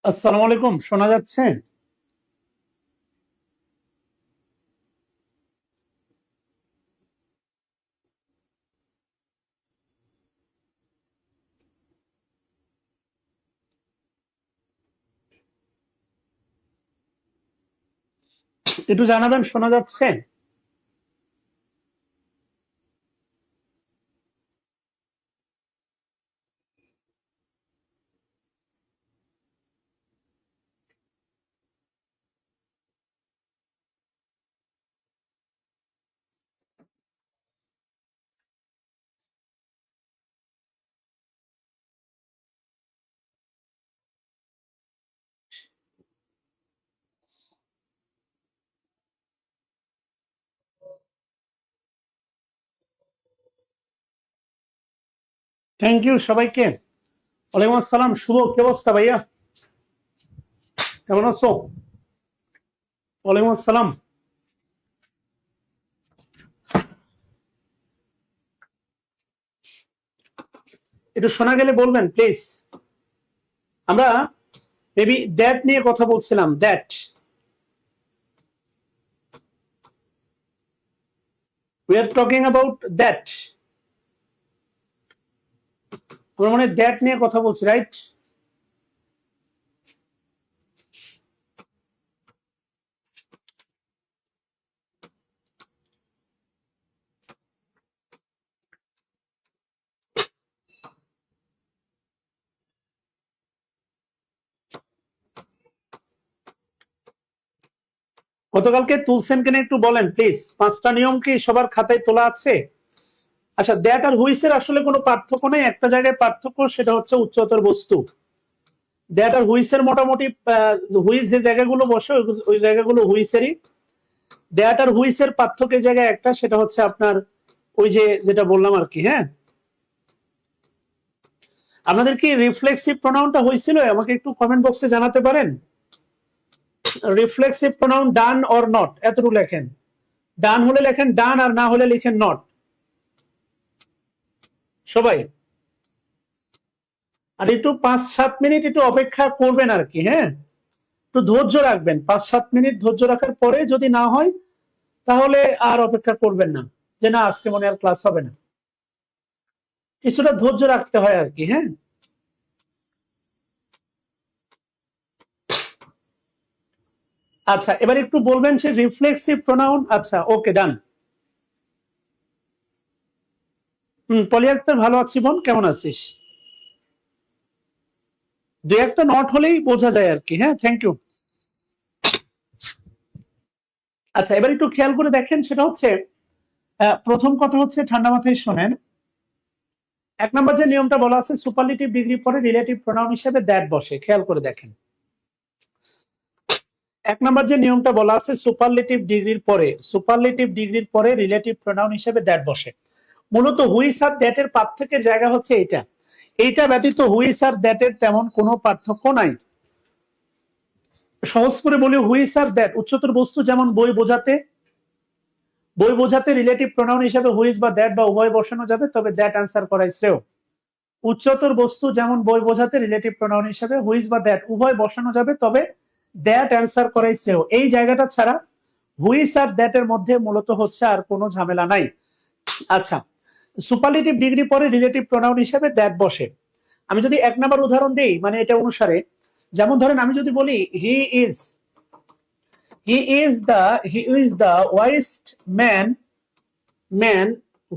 আসসালামু আলাইকুম, শোনা যাচ্ছে? একটু জানাবেন শোনা যাচ্ছে? থ্যাংক ইউ সবাইকে। ওয়ালাইকুম আসসালাম। শুভ, কি অবস্থা ভাইয়া? কেমন আছো? ওয়ালাইকুম আসসালাম। একটু শোনা গেলে বলবেন প্লিজ। আমরা মেবি দ্যাট নিয়ে কথা বলছিলাম। That we are talking about that. আমরা মনে হয় দ্যাট নিয়ে কথা বলছি, রাইট? গতকালকে তুলছেন কিনা একটু বলেন প্লিজ। 5টা নিয়ম কি সবার খাতায় তোলা আছে? আচ্ছা, দ্যাট আর হুইসের আসলে কোনো পার্থক্য নেই, একটা জায়গায় পার্থক্য, সেটা হচ্ছে উচ্চতর বস্তু। দ্যাট আর হুইসের মোটামুটি হুইস যে জায়গাগুলো বসে ওই জায়গাগুলো হুইসেরই। দ্যাট আর হুইসের পার্থক্যের জায়গায় একটা, সেটা হচ্ছে আপনার ওই যে যেটা বললাম আর কি। হ্যাঁ, আপনাদের কি রিফ্লেক্সিভ প্রোনাউনটা হয়েছিল? আমাকে একটু কমেন্ট বক্সে জানাতে পারেন। Reflexive pronoun done or not, এতটুকু লেখেন। ডান হলে লেখেন ডান, আর না হলে লিখেন নট সবাই। আর একটু 5-7 মিনিট একটু অপেক্ষা করবেন আর কি। হ্যাঁ, একটু ধৈর্য রাখবেন। 5-7 মিনিট ধৈর্য রাখার পরে যদি না হয় তাহলে আর অপেক্ষা করবেন না, যে না আজকে মনে আর ক্লাস হবে না। কিছুটা ধৈর্য রাখতে হয় আর কি। হ্যাঁ, আচ্ছা, এবার একটু বলবেন সে রিফ্লেক্সিভ প্রোনাউন। আচ্ছা, ওকে, ডান। পলি আক্তার, ভালো আছি বোন, কেমন আছিস? দু একটা নট হলেই বোঝা যায় আর কি। হ্যাঁ, থ্যাংক ইউ। আচ্ছা, এবার একটু খেয়াল করে দেখেন, সেটা হচ্ছে প্রথম কথা হচ্ছে ঠান্ডা মাথায় শোনেন। 1 নম্বর যে নিয়মটা বলা আছে, সুপারলেটিভ ডিগ্রি পরে রিলেটিভ প্রোনাউন হিসেবে দ্যাট বসে, খেয়াল করে দেখেন। 1 নম্বর যে নিয়মটা বলা আছে, সুপারলেটিভ ডিগ্রির পরে রিলেটিভ প্রোনাউন হিসেবে দ্যাট বসে। মূলত হুইস আর দ্যাট এর পার্থক্যের জায়গা হচ্ছে এইটা। এইটা ব্যতীত হুইস আর দ্যাট এর তেমন কোনো পার্থক্য নাই। সহজ করে বলি, হুইস আর দ্যাট উচ্চতর বস্তু, যেমন বই বোঝাতে রিলেটিভ প্রোনাউন হিসেবে হুইস বা দ্যাট বা উভয় বসানো যাবে, তবে দ্যাট অ্যান্সার করাই শ্রেয়। উচ্চতর বস্তু যেমন বই বোঝাতে রিলেটিভ প্রোনাউন হিসেবে হুইস বা দ্যাট উভয় বসানো যাবে, তবে দ্যাট অ্যান্সার করাই শ্রেয়। এই জায়গাটা ছাড়া হুইস আর দ্যাট এর মধ্যে মূলত হচ্ছে আর কোনো ঝামেলা নাই। আচ্ছা, সুপারলেটিভ ডিগ্রি পরে রিলেটিভ প্রোনাউন হিসেবে দ্যাট বসে। আমি যদি 1 নম্বর উদাহরণ দিই, মানে এটা অনুসারে, যেমন ধরেন আমি যদি বলি he is the wisest man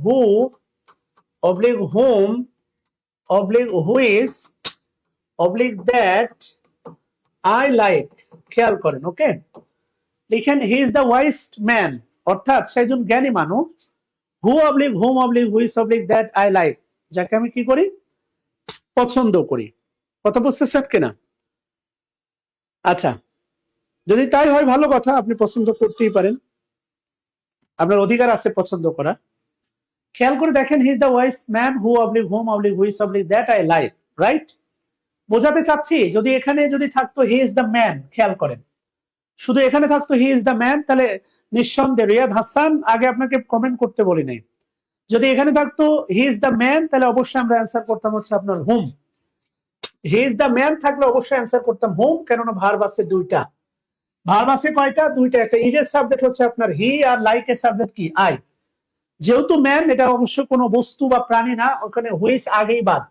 who whom that I like। খেয়াল করেন, ওকে? লিখেন he is the wisest man, অর্থাৎ সে একজন জ্ঞানী মানুষ। whom that I like, যাকে আমি কি করি? পছন্দ করি। কথা বুঝতেছেন কিনা? আচ্ছা, যদি তাই হয় ভালো কথা, আপনি পছন্দ করতেই পারেন, আপনার অধিকার আছে পছন্দ করা। খেয়াল করে দেখেন, হি is the wise man whom that I like, right? বোঝাতে চাচ্ছি, যদি এখানে যদি থাকতো হি ইজ দ্য ম্যান, খেয়াল করেন, শুধু এখানে থাকতো হি ইজ দ্য ম্যান, তাহলে নিঃসন্দেহে রিয়াদ হাসান, আগে আপনাকে কমেন্ট করতে বলি নাই। যদি এখানে থাকতো হি ইজ দ্য ম্যান, তাহলে অবশ্যই আমরা অ্যান্সার করতাম হচ্ছে আপনার হুম। হি ইজ দ্য ম্যান থাকলে অবশ্যই অ্যান্সার করতাম হোম, কেননা ভার্ব আছে দুইটা। ভার্ব আছে কয়টা? দুইটা। একটা ইজের সাবজেক্ট হচ্ছে আপনার হি, আর লাইক এর সাবজেক্ট কি? আই। যেহেতু ম্যান এটা অবশ্যই কোনো বস্তু বা প্রাণী না, ওখানে হুইস আগেই বাদ।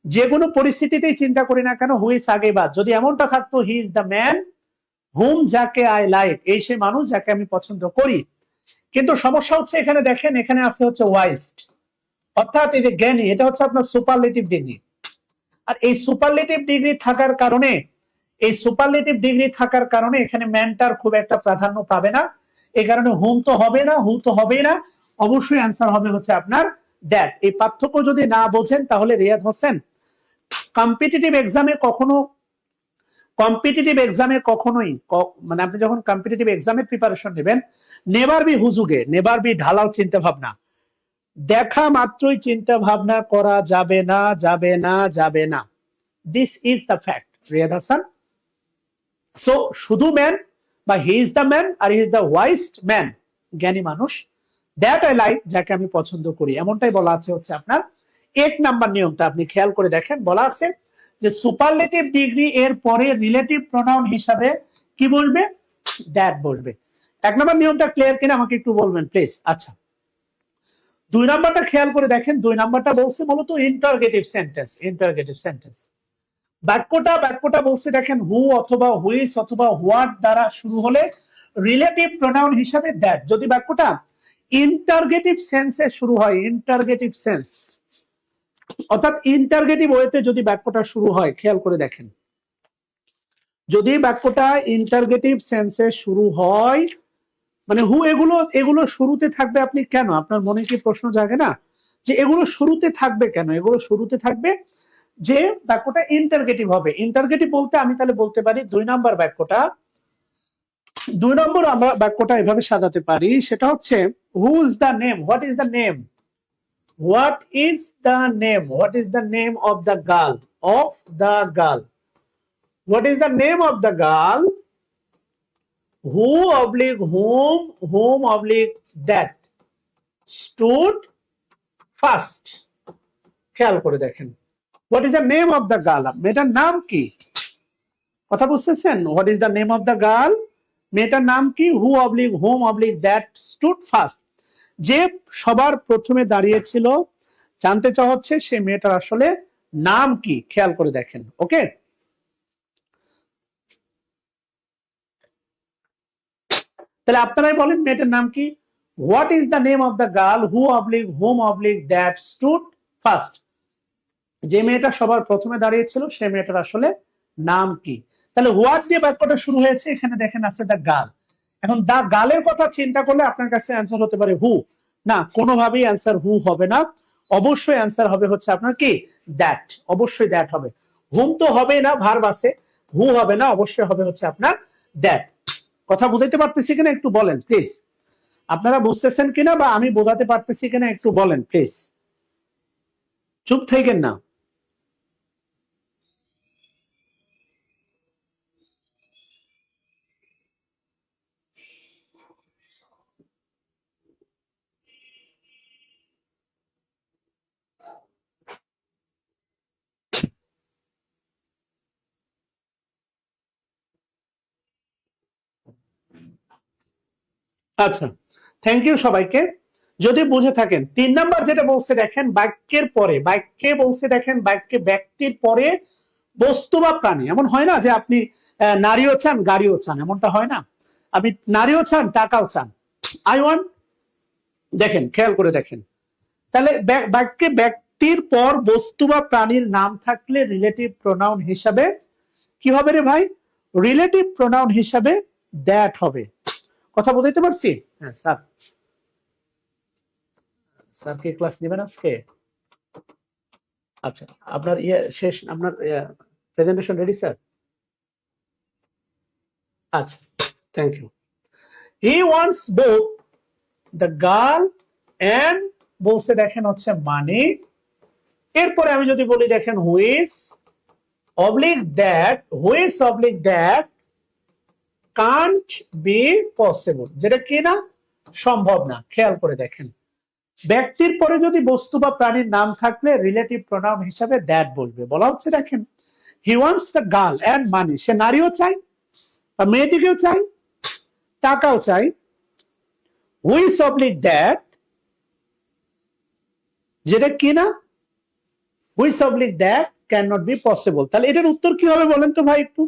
যে কোনো পরিস্থিতিতেই চিন্তা করি না কেন হুইস আগেই বাদ। যদি এমনটা থাকতো হি ইজ দ্য ম্যান হুম যাকে আই লাইক, এই সেই মানুষ যাকে আমি পছন্দ করি। কিন্তু সমস্যা হচ্ছে এখানে দেখেন, এখানে আছে হচ্ছে ওয়াইস্ট, অর্থাৎ এই যে জ্ঞানী, এটা হচ্ছে আপনার সুপারলেটিভ ডিগ্রি। আর এই সুপারলেটিভ ডিগ্রি থাকার কারণে, এই সুপারলেটিভ ডিগ্রি থাকার কারণে এখানে ম্যানটার খুব একটা প্রাধান্য পাবে না। এই কারণে হুম তো হবে না, হু তো হবেই না, অবশ্যই অ্যান্সার হবে হচ্ছে আপনার দ্যাট। এই পার্থক্য যদি না বোঝেন তাহলে রিয়াদ হোসেন কম্পিটিটিভ এক্সামে কখনো, কম্পিটিটিভ এক্সামে কখনোই মানে আপনি যখন কম্পিটিটিভ এক্সামের প্রিপারেশন নেবেন, নেভার বি হুজুগে, নেভার বি ঢালাও চিন্তা ভাবনা। দেখা মাত্রই চিন্তা ভাবনা করা যাবে না, যাবে না, যাবে না। This is the fact Riyad Hasan. So শুধু ম্যান বা হি ইজ দ্য ম্যান আর he is the wisest man, জ্ঞানী মানুষ, দ্যাট আই লাইক, যাকে আমি পছন্দ করি, এমনটাই বলা আছে হচ্ছে আপনার 1 নাম্বার নিয়মটা। আপনি খেয়াল করে দেখেন, বলা আছে যে সুপারলেটিভ ডিগ্রি এর পরে রিলেটিভ প্রোনাউন হিসাবে কি বলবে? দ্যাট বসবে। 1 নাম্বার নিয়মটা ক্লিয়ার কিনা আমাকে একটু বলবেন প্লিজ। আচ্ছা, 2 নাম্বারটা খেয়াল করে দেখেন। 2 নাম্বারটা বলছে মূলত ইন্টারগেটিভ সেন্টেন্স, ইন্টারগেটিভ সেন্টেন্স। বাক্যটা বলছে দেখেন হু অথবা হুইস অথবা হোয়াট দ্বারা শুরু হলে রিলেটিভ প্রোনাউন হিসাবে দ্যাট। যদি বাক্যটা ইন্টারগেটিভ সেন্সে শুরু হয়, ইন্টারগেটিভ সেন্স অর্থাৎ ইন্টারগেটিভ ওয়েতে যদি বাক্যটা শুরু হয়, খেয়াল করে দেখেন, যদি বাক্যটা ইন্টারগেটিভ সেন্সে শুরু হয়, মানে হু এগুলো শুরুতে থাকবে। আপনি কেন, আপনার মনে কি প্রশ্ন জাগে না যে এগুলো শুরুতে থাকবে কেন? এগুলো শুরুতে থাকবে যে বাক্যটা ইন্টারগেটিভ হবে। ইন্টারগেটিভ বলতে আমি তাহলে বলতে পারি 2 নাম্বার বাক্যটা, 2 নম্বর আমরা বাক্যটা এভাবে সাজাতে পারি, সেটা হচ্ছে who is the name, what is the name, what is the name, what is the name of the girl, of the girl, what is the name of the girl, who oblique hmm, hmm oblique that stood first. খেয়াল করে দেখেন, what is the name of the girl, মেয়েটার নাম কি? কথা বুঝতেছেন? What is the name of the girl, মেয়েটার নাম কি? হু oblique home oblique that stood first, যে সবার প্রথমে দাঁড়িয়েছিল। জানতে চাওয়া হচ্ছে সে মেয়েটার আসলে নাম কি, খেয়াল করে দেখেন। ওকে, তাহলে আপনারাই বলেন মেয়েটার নাম কি? What is the name of the girl who oblique home oblique that stood first, যে মেয়েটা সবার প্রথমে দাঁড়িয়েছিল সে মেয়েটার আসলে নাম কি? তাহলে হোয়াট দিয়ে বাক্যটা শুরু হয়েছে, এখানে দেখেন আছে দ্য গার্ল। এখন দা গার্লের কথা চিন্তা করলে আপনার কাছে অ্যান্সার হতে পারে হু, না কোনোভাবেই অ্যান্সার হু হবে না, অবশ্যই অ্যান্সার হবে হচ্ছে আপনার কি? দ্যাট, অবশ্যই দ্যাট হবে। হুম তো হবে না, ভার্ব আছে, হু হবে না, অবশ্যই হবে হচ্ছে আপনার দ্যাট। কথা বুঝাইতে পারতেছি কিনা একটু বলেন প্লিজ, আপনারা বুঝতেছেন কিনা বা আমি বোঝাতে পারতেছি কিনা একটু বলেন প্লিজ, চুপ থাকেন না। আচ্ছা, থ্যাংক ইউ সবাইকে। যদি বুঝে থাকেন 3 নাম্বার যেটা বলছে দেখেন, বাক্যের পরে, বাক্যে বলছে দেখেন, বাক্যে ব্যক্তির পরে বস্তু বা প্রাণী। এমন হয় না যে আপনি নারীও চান গাড়িও চান, এমনটা হয় না। আপনি নারীও চান টাকাও চান, আই ওয়ান্ট। দেখেন খেয়াল করে দেখেন, তাহলে বাক্যে ব্যক্তির পর বস্তু বা প্রাণীর নাম থাকলে রিলেটিভ প্রোনাউন হিসাবে কি হবে রে ভাই? রিলেটিভ প্রোনাউন হিসাবে দ্যাট হবে। কথা বুঝাইতে পারছি? হ্যাঁ স্যার, স্যার কি ক্লাস নেবেন আজকে? আচ্ছা, আপনার ইয়ে শেষ, আপনার প্রেজেন্টেশন রেডি স্যার? আচ্ছা, thank you. He wants both the girl and, বলছে দেখেন হচ্ছে মানি। এরপরে আমি যদি বলি দেখেন which oblique that, which oblique that can't be possible, যেটা কি না, সম্ভব না। খেয়াল করে দেখেন, ব্যক্তির পরে যদি বস্তু বা প্রাণীর নাম থাকলে রিলেটিভ প্রোনাউন হিসাবে দ্যাট বলবে। বলা হচ্ছে দেখেন he wants the girl and money, সে নারীও চাই বা মেয়েটিকেও চাই, টাকাও চাই। হুইচ অবলিক দ্যাট, যেটা কিনা which oblique that can not be possible. তাহলে এটার উত্তর কি হবে বলেন তো ভাই একটু?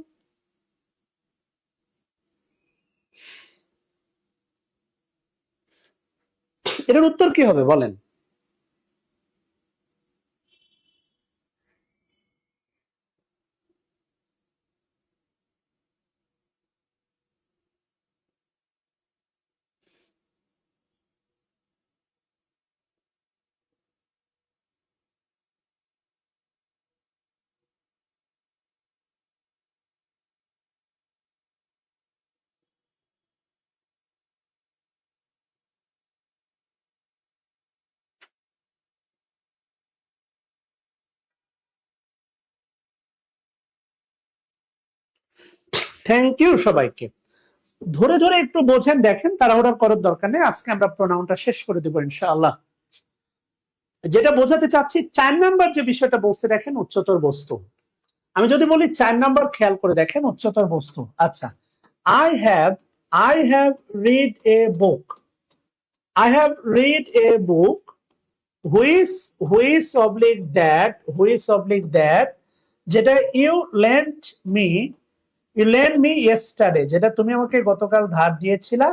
এটার উত্তর কি হবে বলেন? থ্যাংক ইউ সবাইকে। ধরে ধরে একটু বোঝেন, দেখেন তাড়াহুড়া করার দরকার নেই, আজকে আমরা প্রোনাউনটা শেষ করে দেবো ইনশাআল্লাহ। যেটা বোঝাতে চাচ্ছি, 4 নাম্বার যে বিষয়টা বলছে দেখেন, উচ্চতর বস্তু। আমি যদি বলি 4 নাম্বার, খেয়াল করে দেখেন উচ্চতর বস্তু। আচ্ছা, I have read a book, I have read a book which oblique that, যেটা ইউ লেন্ড মি ইয়েস্টারডে, যেটা তুমি আমাকে গতকাল ধার দিয়েছিলা,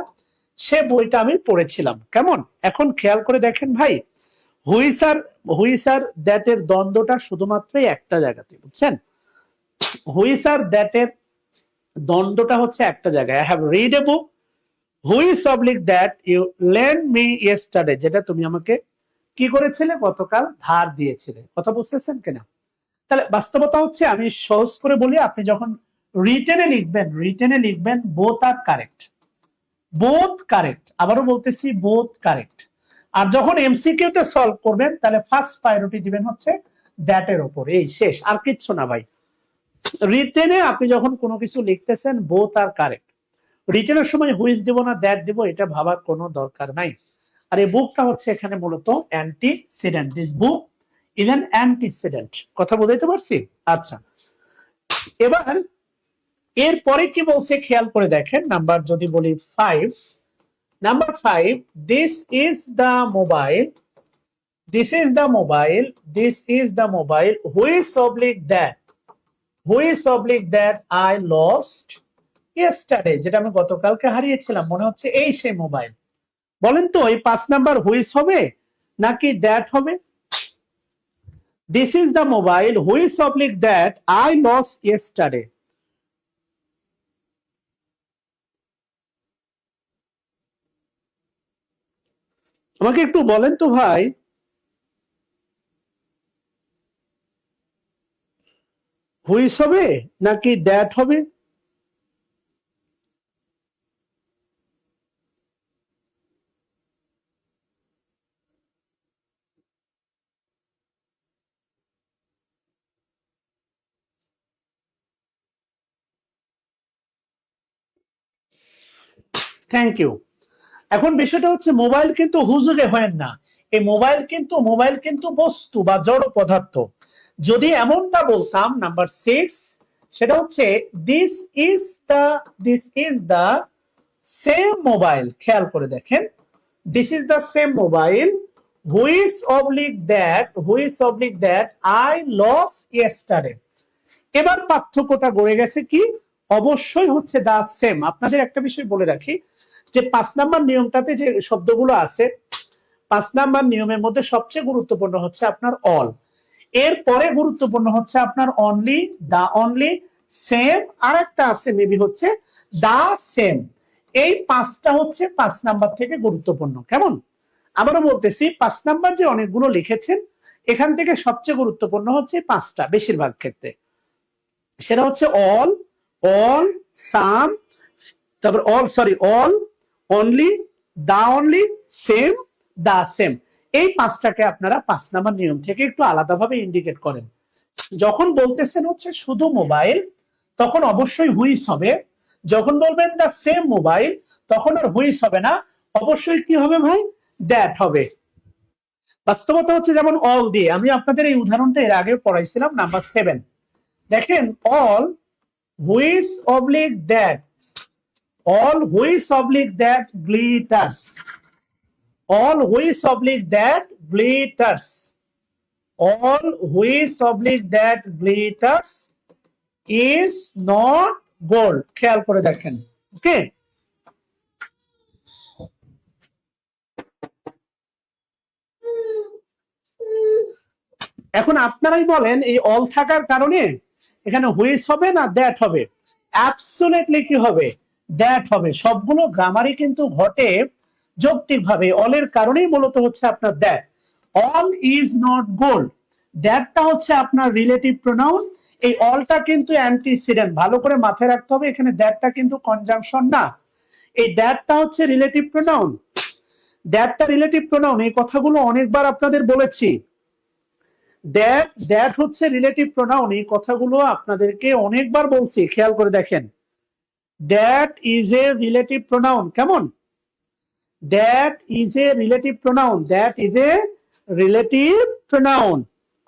সে বইটা আমি পড়েছিলাম। কেমন? এখন খেয়াল করে দেখেন ভাই, হুইচ আর দ্যাট এর দ্বন্দ্বটা শুধুমাত্র একটা জায়গাতে, বুঝছেন? হুইচ আর দ্যাট এর দ্বন্দ্বটা হচ্ছে একটা জায়গায়। I have read a book which oblique that you lend me yesterday, যেটা তুমি আমাকে কি করেছিলে, গতকাল ধার দিয়েছিলে। কথা বুঝতেছেন কিনা? তাহলে বাস্তবতা হচ্ছে, আমি সহজ করে বলি, আপনি যখন রিটেনে লিখবেন বোথ আর কারেক্ট, বোথ কারেক্ট, আবারও বলতেছি বোথ কারেক্ট। আর যখন এমসিকিউ তে সলভ করবেন, তাহলে ফার্স্ট প্রায়োরিটি দিবেন হচ্ছে দ্যাট এর উপর, এই শেষ, আর কিচ্ছু না ভাই। রিটেনে আপনি যখন কোনো কিছু লিখতেছেন, বোথ আর কারেক্ট। রিটেনের সময় হুইচ দিব না দ্যাট দিব, এটা ভাবার কোনো দরকার নাই। আর এই বুকটা হচ্ছে এখানে মূলত antecedent, this book is an antecedent. কথা বুঝাইতে পারছি? আচ্ছা, এবার এরপরে কি বলছে খেয়াল করে দেখেন। নাম্বার যদি বলি 5, number 5, this is the mobile, this is the mobile, this is the mobile which oblique that I lost yesterday, যেটা আমি গতকালকে হারিয়েছিলাম, মনে হচ্ছে এই সেই মোবাইল। বলেন তো এই 5 নাম্বার হুইচ হবে নাকি দ্যাট হবে? This is the mobile which oblique that I lost yesterday. আমাকে একটু বলেন তো ভাই, হুইচ হবে নাকি দ্যাট হবে? Thank you. এখন বিষয়টা হচ্ছে, মোবাইল কিন্তু হুজুগে হয় না, এই মোবাইল কিন্তু বস্তু বা জড় পদার্থ। যদি এমনটা বলতাম, নাম্বার 6, সেটা হচ্ছে this is the same mobile. খেয়াল করে দেখেন, this is the same mobile which oblique that I lost yesterday. এবার পার্থক্যটা গড়ে গেছে কি? অবশ্যই হচ্ছে দা সেম। আপনাদের একটা বিষয় বলে রাখি, যে 5 নাম্বার নিয়মটাতে যে শব্দগুলো আছে, 5 নাম্বার নিয়মের মধ্যে সবচেয়ে গুরুত্বপূর্ণ হচ্ছে আপনার অল, এরপরে গুরুত্বপূর্ণ হচ্ছে আপনার অনলি, দা অনলি, সেম, আর একটা আছে মেবি হচ্ছে দা সেম। এই 5টা হচ্ছে 5 নাম্বার থেকে গুরুত্বপূর্ণ। কেমন? আবারও বলতেছি, 5 নাম্বার যে অনেকগুলো লিখেছেন, এখান থেকে সবচেয়ে গুরুত্বপূর্ণ হচ্ছে 5টা বেশিরভাগ ক্ষেত্রে। সেটা হচ্ছে অল, সাম, তারপর all, only, same, the same. এই 5টাকে আপনারা 5 নাম্বার নিয়ম থেকে একটু আলাদাভাবে ইন্ডিকেট করেন। যখন বলতেছেন হচ্ছে শুধু মোবাইল, তখন অবশ্যই হুইচ হবে। যখন বলবেন দা সেম মোবাইল, তখন আর হুইচ হবে না, অবশ্যই কি হবে ভাই? দ্যাট হবে। বাস্তবতা হচ্ছে, যেমন অল দিয়ে আমি আপনাদের এই উদাহরণটা এর আগে পড়াইছিলাম, নাম্বার 7, দেখেন all which oblique that, all which oblique that glitters, all which oblique that glitters, all which oblique that glitters is not gold. খেয়াল করে দেখেন। ওকে, এখন আপনারাই বলেন এই অল থাকার কারণে এখানে হুইচ হবে না দ্যাট হবে? অ্যাবসলিউটলি কি হবে? দ্যাট হবে। সবগুলো গ্রামারই কিন্তু ঘটে যৌক্তিকভাবে। অলের কারণেই মূলত হচ্ছে আপনার that. All is not gold, দ্যাটটা হচ্ছে আপনার রিলেটিভ প্রোনাউন। এই অলটা কিন্তু অ্যান্টিসিডেন্ট, ভালো করে মাথায় রাখতে হবে। এখানে দ্যাটটা কিন্তু কনজাংশন না, এই দ্যাটটা হচ্ছে রিলেটিভ প্রোনাউন। দ্যাটটা রিলেটিভ প্রোনাউন, এই কথাগুলো অনেকবার আপনাদের বলেছি। দ্যাট হচ্ছে রিলেটিভ প্রোনাউন, এই কথাগুলো আপনাদেরকে অনেকবার বলছি, খেয়াল করে দেখেন। That is a relative pronoun. কেমন? That is a relative pronoun, that is a relative pronoun.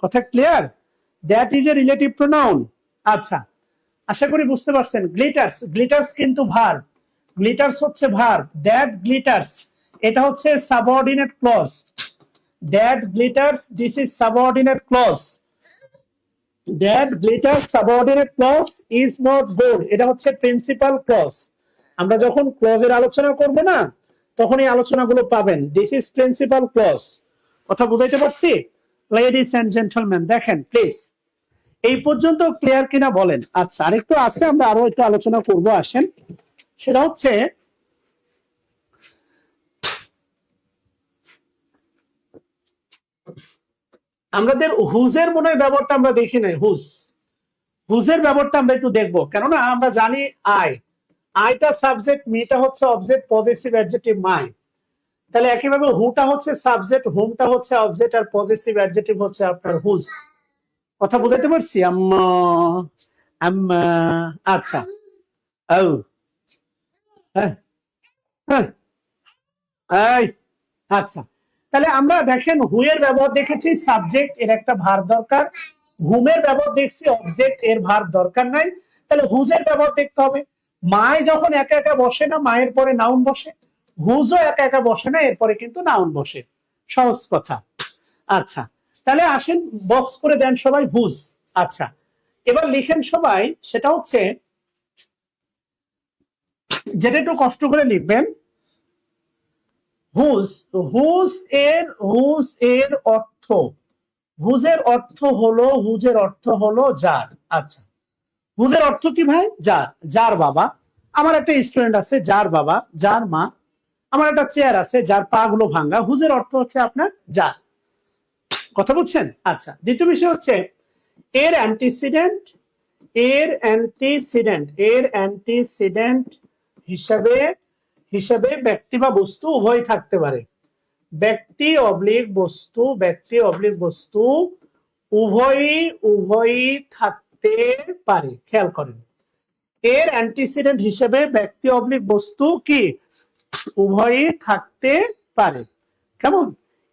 কথা clear? That is a relative pronoun. আচ্ছা, আশা করি বুঝতে পারছেন। গ্লিটার্স, গ্লিটার্স কিন্তু ভার্ব, গ্লিটার্স হচ্ছে ভার্ব। দ্যাট গ্লিটার্স, এটা হচ্ছে subordinate clause. That glitters, this is subordinate clause. That glitters subordinate clause is not gold, এটা হচ্ছে প্রিন্সিপাল ক্লজ। আমরা যখন ক্লজের আলোচনা করব না, তখন এই আলোচনাগুলো পাবেন। This is principal clause. কথা বুঝাইতে পারছি? লেডিস এন্ড জেন্টলম্যান, দেখেন প্লিজ, এই পর্যন্ত ক্লিয়ার কিনা বলেন। আচ্ছা, আরেকটু আছে, আমরা আরো একটু আলোচনা করব, আসেন। সেটা হচ্ছে আমাদের হুজের মনে হয় ব্যবহারটা আমরা দেখি নাই। হুজের ব্যবহারটা আমরা একটু দেখবো, কেননা আমরা জানি আইটা সাবজেক্ট, মিটা হচ্ছে অবজেক্ট, পজেসিভ অ্যাডজেক্টিভ মাই। তাহলে একইভাবে হুটা হচ্ছে সাবজেক্ট, হুমটা হচ্ছে অবজেক্ট, আর পজেসিভ অ্যাডজেক্টিভ হচ্ছে আপনার হুজ। কথা বুঝাতে পারছি? আম্মা, আম্মা। আচ্ছা, ও, হ্যাঁ, হ্যাঁ, এই, আচ্ছা। তাহলে আমরা দেখেন হুয়ের ব্যবহার দেখেছি, সাবজেক্ট এর একটা ভার্ব দরকার। হুমের ব্যবহার দেখছি, অবজেক্ট এর ভার্ব দরকার নাই। তাহলে হুজের ব্যবহার দেখতে হবে। মায় যখন একা একা বসে না, মায়ের পরে নাউন বসে। হুজও একা একা বসে না, এরপরে কিন্তু নাউন বসে। সহজ কথা। আচ্ছা, তাহলে আসেন, বক্স করে দেন সবাই হুজ। আচ্ছা, এবার লিখেন সবাই, সেটা হচ্ছে যেটা একটু কষ্ট করে লিখবেন, হুজ। হুজ এর অর্থ, হুজের অর্থ হলো, হুজের অর্থ হলো যার। আচ্ছা, হুজের অর্থ কি ভাই? যার। যার বাবা, আমার একটা স্টুডেন্ট আছে যার বাবা, যার মা, আমার একটা চেয়ার আছে যার পা গুলো ভাঙ্গা। হুজের অর্থ হচ্ছে আপনার যার। কথা বুঝছেন? আচ্ছা, দ্বিতীয় বিষয় হচ্ছে এর অ্যান্টিসিডেন্ট, এর অ্যান্টিসিডেন্ট, এর অ্যান্টিসিডেন্ট হিসাবে হিসাবে ব্যক্তি বা বস্তু উভয় থাকতে পারে। ব্যক্তি অবলিক বস্তু, ব্যক্তি অবলিক বস্তু উভয়ই থাকতে পারে। খেয়াল করেন, এর অ্যান্টিসিডেন্ট হিসেবে ব্যক্তি অবলিক বস্তু কি উভয়ই থাকতে পারে। কেমন?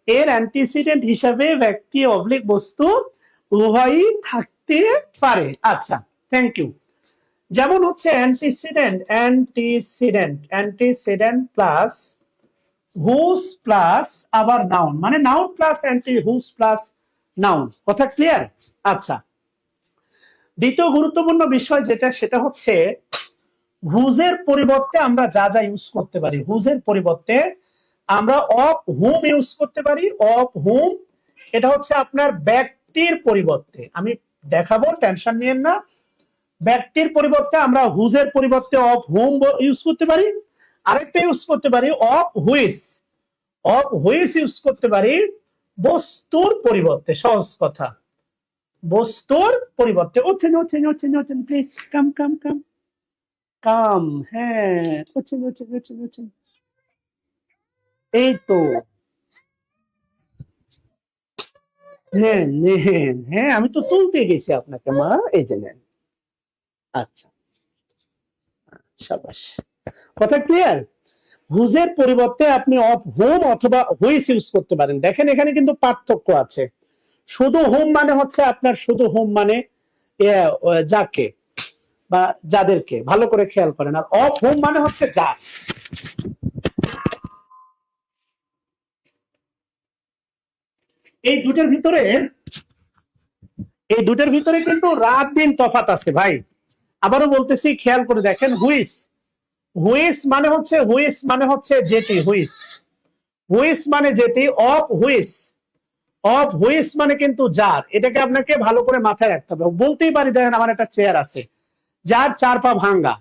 এর অ্যান্টিসিডেন্ট হিসেবে ব্যক্তি অবলিক বস্তু উভয়ই থাকতে পারে। আচ্ছা, থ্যাংক ইউ। যেমন হচ্ছে antecedent, antecedent, antecedent plus whose plus আবার নাউন, মানে noun plus anti, whose plus noun. কথা ক্লিয়ার? আচ্ছা, দ্বিতীয় গুরুত্বপূর্ণ বিষয় যেটা, সেটা হচ্ছে হুজের পরিবর্তে আমরা যা যা ইউজ করতে পারি। হুজের পরিবর্তে আমরা অফ হুম ইউজ করতে পারি। অফ হুম, এটা হচ্ছে আপনার ব্যক্তির পরিবর্তে, আমি দেখাবো, টেনশন নিয়েন না। ব্যক্তির পরিবর্তে আমরা হুজের পরিবর্তে অফ হুম ইউজ করতে পারি। আরেকটা ইউজ করতে পারি of which, of which use করতে পারি বস্তুর পরিবর্তে। সহজ কথা, বস্তুর পরিবর্তে। ওঠেন ওঠেন ওঠেন ওঠেন প্লিজ, কাম কাম কাম কাম। হ্যাঁ, ওঠেন ওঠেন ওঠেন ওঠেন। এই তো, নেন নেন। হ্যাঁ, আমি তো তুলতে গেছি আপনাকে মা, এই যে নেন। আচ্ছা, সাবাস। কথা ক্লিয়ার? হুজের পরিবর্তে আপনি অফ হোম অথবা হুইচ ইউজ করতে পারেন। দেখেন এখানে কিন্তু পার্থক্য আছে। শুধু হোম মানে হচ্ছে আপনার, শুধু হোম মানে যাকে বা যাদেরকে, ভালো করে খেয়াল করেন। আর অফ হোম মানে হচ্ছে যার। এই দুটোর ভিতরে কিন্তু রাত দিন তফাৎ আছে ভাই। আবারও বলতেছি, খেয়াল করে দেখেন। হুইস মানে হচ্ছে যেটি, হুইস মানে যেটি। অফ হুইস মানে কিন্তু যার। এটাকে আপনাকে ভালো করে মাথায় রাখতে হবে। বলতেই পারি, দেখেন আমার একটা চেয়ার আছে যার 4 পা ভাঙ্গা।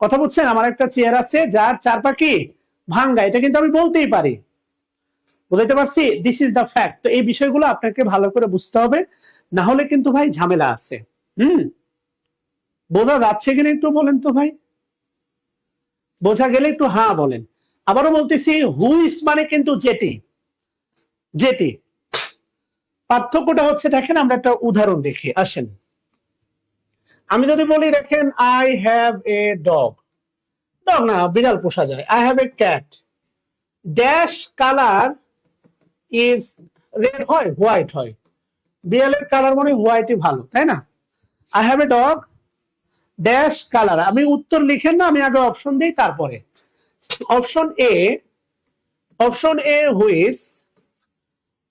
কথা বুঝছেন? আমার একটা চেয়ার আছে যার 4 পা কি ভাঙ্গা, এটা কিন্তু আমি বলতেই পারি। বুঝতে পারছি? This is the fact. তো এই বিষয়গুলো আপনাকে ভালো করে বুঝতে হবে, না হলে কিন্তু ভাই ঝামেলা আছে। বোঝা যাচ্ছে কিনা একটু বলেন তো ভাই? বোঝা গেলে একটু হ্যাঁ বলেন। আবারও বলতেছি, হুইস মানে কিন্তু যেটি। পার্থক্যটা হচ্ছে, দেখেন আমরা একটা উদাহরণ দেখি, আসেন। আমি যদি বলি, দেখেন, আই হ্যাভ এ ডগ না, বিড়াল পোষা যায়। I have A cat, dash colour is red হয়, হোয়াইট হয়। বিড়ালের কালার মানে হোয়াইটই ভালো, তাই না? I have a dog dash colour. আমি উত্তর লিখেন না, আমি আগে অপশন দিই, তারপরে অপশন এ হুইস,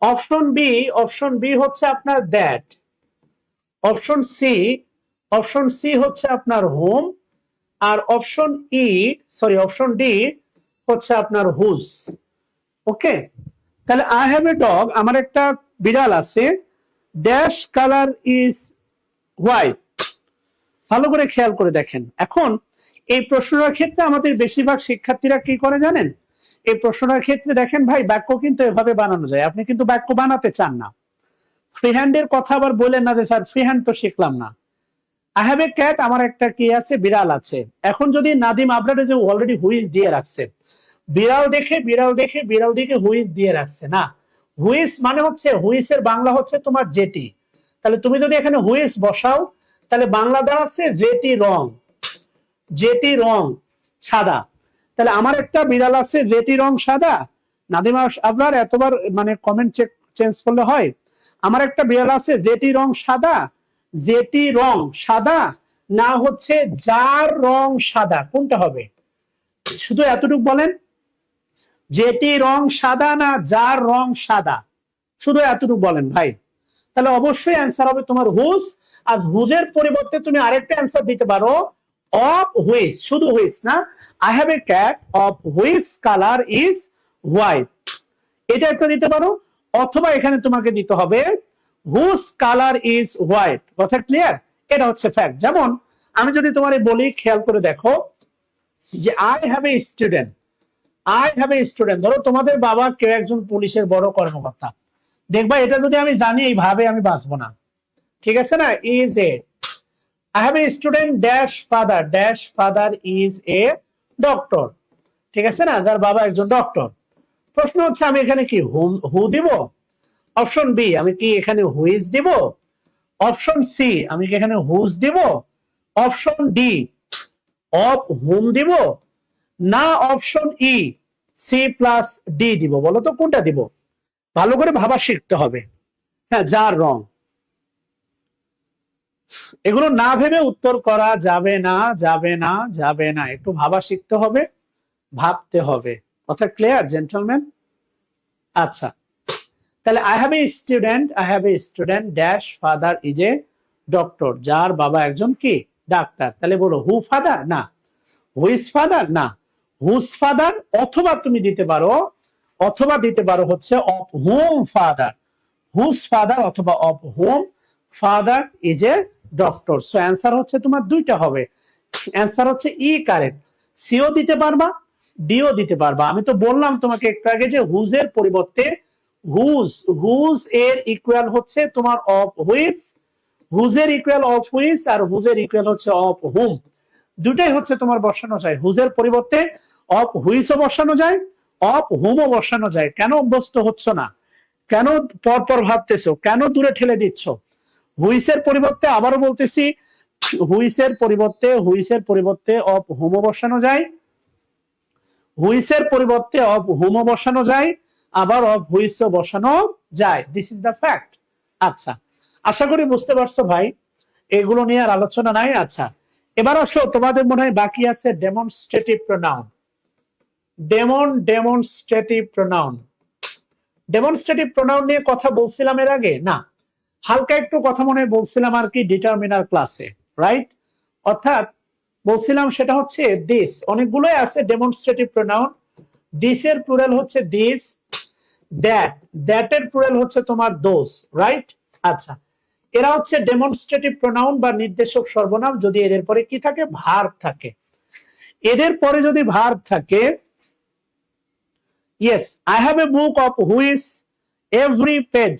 অপশন বি হচ্ছে আপনার দ্যাট, অপশন সি হচ্ছে আপনার হোম, আর অপশন ডি হচ্ছে আপনার হুজ। ওকে, তাহলে আই হ্যাভ এ ডগ, আমার একটা বিড়াল আছে, ড্যাশ কালার ইজ হোয়াইট। ভালো করে খেয়াল করে দেখেন। এখন এই প্রশ্নটার ক্ষেত্রে আমাদের বেশিরভাগ শিক্ষার্থীরা কি করে জানেন? এই প্রশ্নটার ক্ষেত্রে দেখেন ভাই, বাক্য কিন্তু এভাবে বানানো যায়। আপনি কিন্তু বাক্য বানাতে চান না। ফ্রি হ্যান্ডের কথা আবার বলেন না যে স্যার ফ্রি হ্যান্ড তো শিখলাম না। আই হ্যাভ এ ক্যাট, আমার একটা কি আছে, বিড়াল আছে। এখন যদি নাদিম আবরার যে অলরেডি হুইজ দিয়ে রাখছে, বিড়াল দেখে হুইজ দিয়ে রাখছে না। হুইস মানে হচ্ছে, হুইসের বাংলা হচ্ছে তোমার যেটি। তাহলে তুমি যদি এখানে হুইস বসাও, তাহলে বাংলা দাঁড়াচ্ছে যেটি রং সাদা। তাহলে আমার একটা বিড়াল আছে যেটি রং সাদা। নাদিমা আবরার এতবার মানে কমেন্ট চেঞ্জ করলে হয়? আমার একটা বিড়াল আছে যেটি রং সাদা না হচ্ছে যার রং সাদা, কোনটা হবে? শুধু এতটুকু বলেন, যেটি রং সাদা না যার রং সাদা, শুধু এতটুকু বলেন ভাই। তাহলে অবশ্যই অ্যান্সার হবে তোমার হুজ। আর হুজের পরিবর্তে তুমি আরেকটা অ্যান্সার দিতে পারো, অফ হুইচ, শুধু হুইচ না। I have A cat of which colour is white, এটা একটা দিতে পারো। অথবা এখানে তোমাকে দিতে হবে হুজ কালার ইজ হোয়াইট। কথা ক্লিয়ার? এটা হচ্ছে ফ্যাক্ট। যেমন আমি যদি তোমার বলি, খেয়াল করে দেখো যে আই হ্যাভ এ স্টুডেন্ট, ধরো তোমাদের বাবা কেউ একজন পুলিশের বড় কর্মকর্তা। দেখবা এটা যদি আমি জানি, এইভাবে আমি বাঁচবো না, ঠিক আছে না? Is a, I have a student dash father is a doctor, ঠিক আছে না? তার বাবা একজন ডক্টর। প্রশ্ন হচ্ছে, আমি এখানে কি হু দিব? অপশন বি, আমি কি এখানে হুইজ দিব? অপশন সি, আমি কি এখানে হুজ দিব? অপশন ডি, অফ হুম দিব? না অপশন সি প্লাস ডি দিব? বলো তো কোনটা দিব? ভালো করে ভাবা শিখতে হবে। হ্যাঁ, যার রং। এগুলো না ভেবে উত্তর করা যাবে না। একটু ভাবা শিখতে হবে, ভাবতে হবে। কথা ক্লিয়ার জেন্টলম্যান? আচ্ছা, তাহলে I have a student dash father is a doctor, যার বাবা একজন কি ডাক্তার। তাহলে বলো হু ফাদার না, হুইজ ফাদার না, হুজ ফাদার। অথবা তুমি দিতে পারো হচ্ছে of whom father, whose father অথবা of whom father is a doctor. So answer হচ্ছে তোমার দুইটা হবে। অ্যান্সার হচ্ছে কারেক্ট। সিও দিতে পারবা, ডিও দিতে পারবা। আমি তো বললাম তোমাকে একটু আগে যে হুজের পরিবর্তে হুজ এর ইকুয়াল হচ্ছে তোমার অফ হুইজ, হুজের ইকুয়াল অফ হুইজ, আর হুজের ইকুয়াল হচ্ছে অফ হুম। দুটাই হচ্ছে তোমার বসানো যায়। হুজের পরিবর্তে অফ হুইজও বসানো যায়, অফ হুমও বসানো যায়। কেন অভ্যস্ত হচ্ছ না? কেন পরপর ভাবতেছো? কেন দূরে ঠেলে দিচ্ছ? হুইসের পরিবর্তে, আবারও বলতেছি, হুইসের পরিবর্তে অফ হুমও বসানো যায়, হুইসের পরিবর্তে অফ হুমও বসানো যায়, আবার অফ হুইসও বসানো যায়। This is the fact. আচ্ছা, আশা করি বুঝতে পারছো ভাই। এগুলো নিয়ে আর আলোচনা নাই। আচ্ছা, এবার আসো, তোমাদের মনে হয় বাকি আছে demonstrative pronoun. Demonstrative pronoun. Demonstrative pronoun নিয়ে কথা বলছিলাম এর আগে? না, হালকা একটু কথা মনে হয় বলছিলাম আর কি ডিটারমিনার ক্লাসে, রাইট? অর্থাৎ বলছিলাম সেটা হচ্ছে দিস, অনেকগুলোই আছে ডেমনস্ট্রেটিভ প্রোনাউন। দিস এর প্লুরাল হচ্ছে দিস, দ্যাট এর প্লুরাল হচ্ছে তোমার দোজ, রাইট? আচ্ছা, এরা হচ্ছে ডেমনস্ট্রেটিভ প্রোনাউন বা নির্দেশক সর্বনাম যদি এদের পরে কি থাকে, ভার্ব থাকে। এদের পরে যদি ভার্ব থাকে, yes, I have a book of which every page,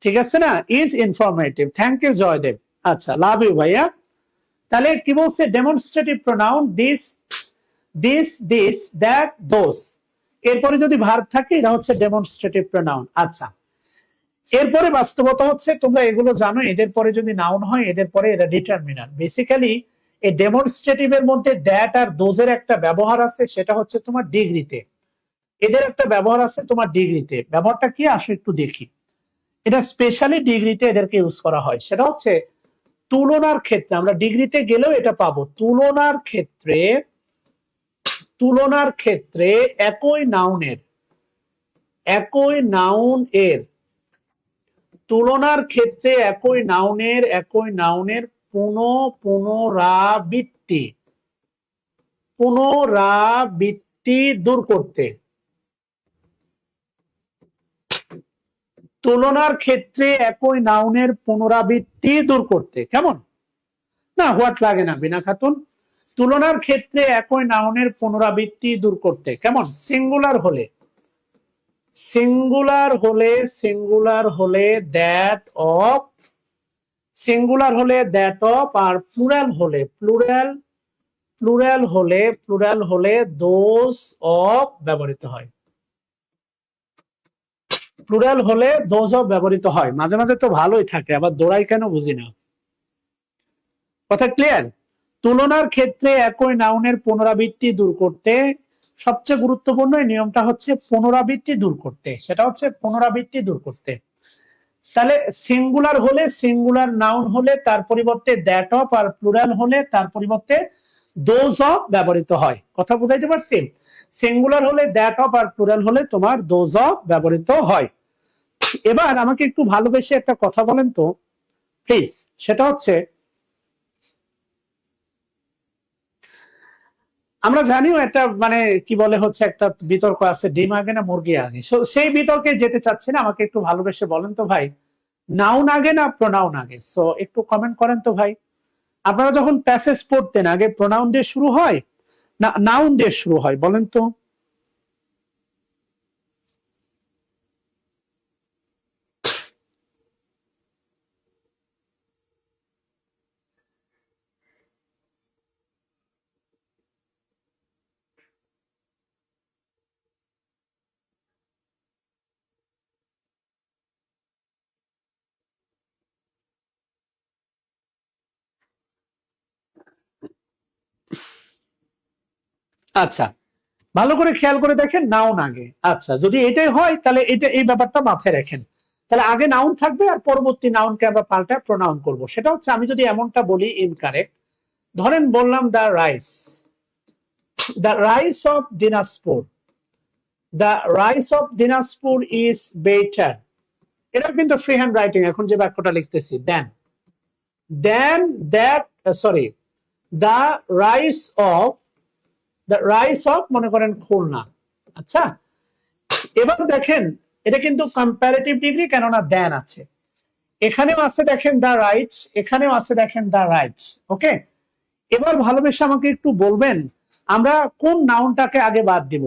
ঠিক আছে না, is informative. Thank you Joydev. আচ্ছা, লাভ ইউ ভাইয়া। তাহলে কি বলছে, demonstrative pronoun this, that, those, এরপরে যদি ভার্ব থাকে এরা হচ্ছে ডেমনস্ট্রেটিভ প্রোনাউন। আচ্ছা, এরপরে বাস্তবতা হচ্ছে তোমরা এগুলো জানো, এদের পরে যদি নাউন হয় এদের পরে এরা ডিটারমিনার। বেসিক্যালি এই ডেমনস্ট্রেটিভ এর মধ্যে দ্যাট আর দোজের একটা ব্যবহার আছে, সেটা হচ্ছে তোমার ডিগ্রিতে। এদের একটা ব্যবহার আছে তোমার ডিগ্রিতে। ব্যবহারটা কি আসো একটু দেখি। এটা স্পেশালি ডিগ্রিতে এদেরকে ইউজ করা হয়, সেটা হচ্ছে তুলনার ক্ষেত্রে। আমরা ডিগ্রিতে গেলেও এটা পাবো। তুলনার ক্ষেত্রে একই নাউন এর তুলনার ক্ষেত্রে একই নাউনের পুনরাবৃত্তি দূর করতে। তুলনার ক্ষেত্রে একই নাউনের পুনরাবৃত্তি দূর করতে, কেমন না? হোয়াট লাগে না বিনা খাতুন? তুলনার ক্ষেত্রে একই নাউনের পুনরাবৃত্তি দূর করতে কেমন? সিঙ্গুলার হলে দ্যাট অফ, আর প্লুরাল হলে দোজ অফ ব্যবহৃত হয়। প্লুরাল হলে দোজ অফ ব্যবহৃত হয়। মাঝে মাঝে তো ভালোই থাকে, আবার দৌড়াই কেন বুঝি না। কথা ক্লিয়ার? তুলনার ক্ষেত্রে একই নাউনের পুনরাবৃত্তি দূর করতে, সবচেয়ে গুরুত্বপূর্ণ এই নিয়মটা হচ্ছে পুনরাবৃত্তি দূর করতে, সেটা হচ্ছে পুনরাবৃত্তি দূর করতে। তাহলে সিঙ্গুলার হলে, সিঙ্গুলার নাউন হলে তার পরিবর্তে দ্যাট অফ, আর প্লুরাল হলে তার পরিবর্তে দোজ অফ ব্যবহৃত হয়। কথা বুঝাইতে পারছি? সিঙ্গুলার হলে দ্যাট অফ, আর প্লুরাল হলে তোমার দোজ অফ ব্যবহৃত হয়। এবার আমাকে একটু ভালোবেসে একটা কথা বলেন তো প্লিজ, সেটা হচ্ছে আমরা জানিও একটা মানে কি বলে হচ্ছে একটা বিতর্ক আছে, ডিম আগে না মুরগি আগে। সেই বিতর্কে যেতে চাচ্ছি না, আমাকে একটু ভালোবেসে বলেন তো ভাই, নাউন আগে না প্রোনাউন আগে? সো একটু কমেন্ট করেন তো ভাই। আপনারা যখন প্যাসেজ পড়তেন আগে প্রোনাউন দিয়ে শুরু হয় না নাউন দিয়ে শুরু হয়, বলেন তো? আচ্ছা, ভালো করে খেয়াল করে দেখেন, নাউন আগে। আচ্ছা, যদি এটাই হয় তাহলে এই ব্যাপারটা মাথায় রাখেন। তাহলে আগে নাউন থাকবে আর পরবর্তী নাউনকে আমরা পাল্টা প্রোনাউন করব। সেটা হচ্ছে আমি যদি এমনটা বলি ইনকারেক্ট, ধরেন বললাম the rice of Dinajpur, the rice of Dinajpur is better. এটা কিন্তু ফ্রি হ্যান্ড রাইটিং, এখন যে বাক্যটা লিখতেছি, then that, sorry, the rice of মনে করেন খুলনা। আচ্ছা, এবার দেখেন এটা কিন্তু কম্পারেটিভ ডিগ্রি, কেননা দেন আছে, এখানেও আছে দেখেন দ্য রাইটস, এখানেও আছে দেখেন দ্য রাইটস। ওকে, এবার ভালোবেসে আমাকে একটু বলবেন আমরা কোন নাউনটাকে আগে বাদ দিব?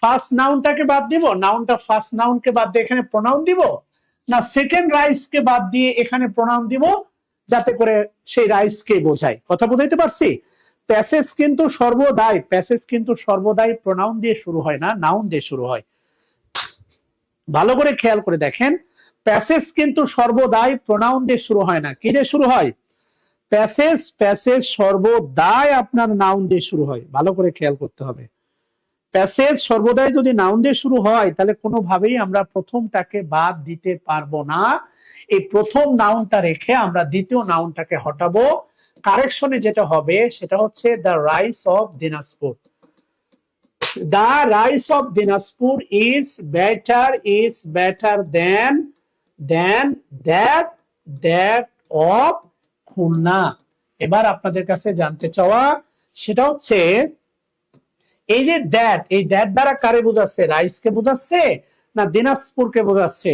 ফার্স্ট নাউনটাকে বাদ দিব, ফার্স্ট নাউনকে বাদ দিয়ে এখানে প্রোনাউন দিব, না সেকেন্ড রাইসকে বাদ দিয়ে এখানে প্রোনাউন দিব, যাতে করে সেই রাইসকে বোঝায়? কথা বুঝাইতে পারছি? প্যাসেজ কিন্তু সর্বদাই প্রোনাউন দিয়ে শুরু হয় না, নাউন দিয়ে শুরু হয়। ভালো করে খেয়াল করে দেখেন, প্যাসেজ কিন্তু সর্বদাই প্রোনাউন দিয়ে শুরু হয় না, কি দিয়ে শুরু হয়? প্যাসেজ সর্বদাই আপনার নাউন দিয়ে শুরু হয়। ভালো করে খেয়াল করতে হবে, প্যাসেজ সর্বদাই যদি নাউন দিয়ে শুরু হয় তাহলে কোনোভাবেই আমরা প্রথমটাকে বাদ দিতে পারবো না। এই প্রথম নাউনটা রেখে আমরা দ্বিতীয় নাউনটাকে হটাবো। কারেকশনে যেটা হবে সেটা হচ্ছে the rice of Dinajpur. The rice of Dinajpur is better then that of Khulna. এবার আপনাদের কাছে জানতে চাওয়া সেটা হচ্ছে এই যে এই দ্যাট দ্বারা কারে বোঝাচ্ছে? রাইসকে বোঝাচ্ছে না দিনাজপুরকে বোঝাচ্ছে?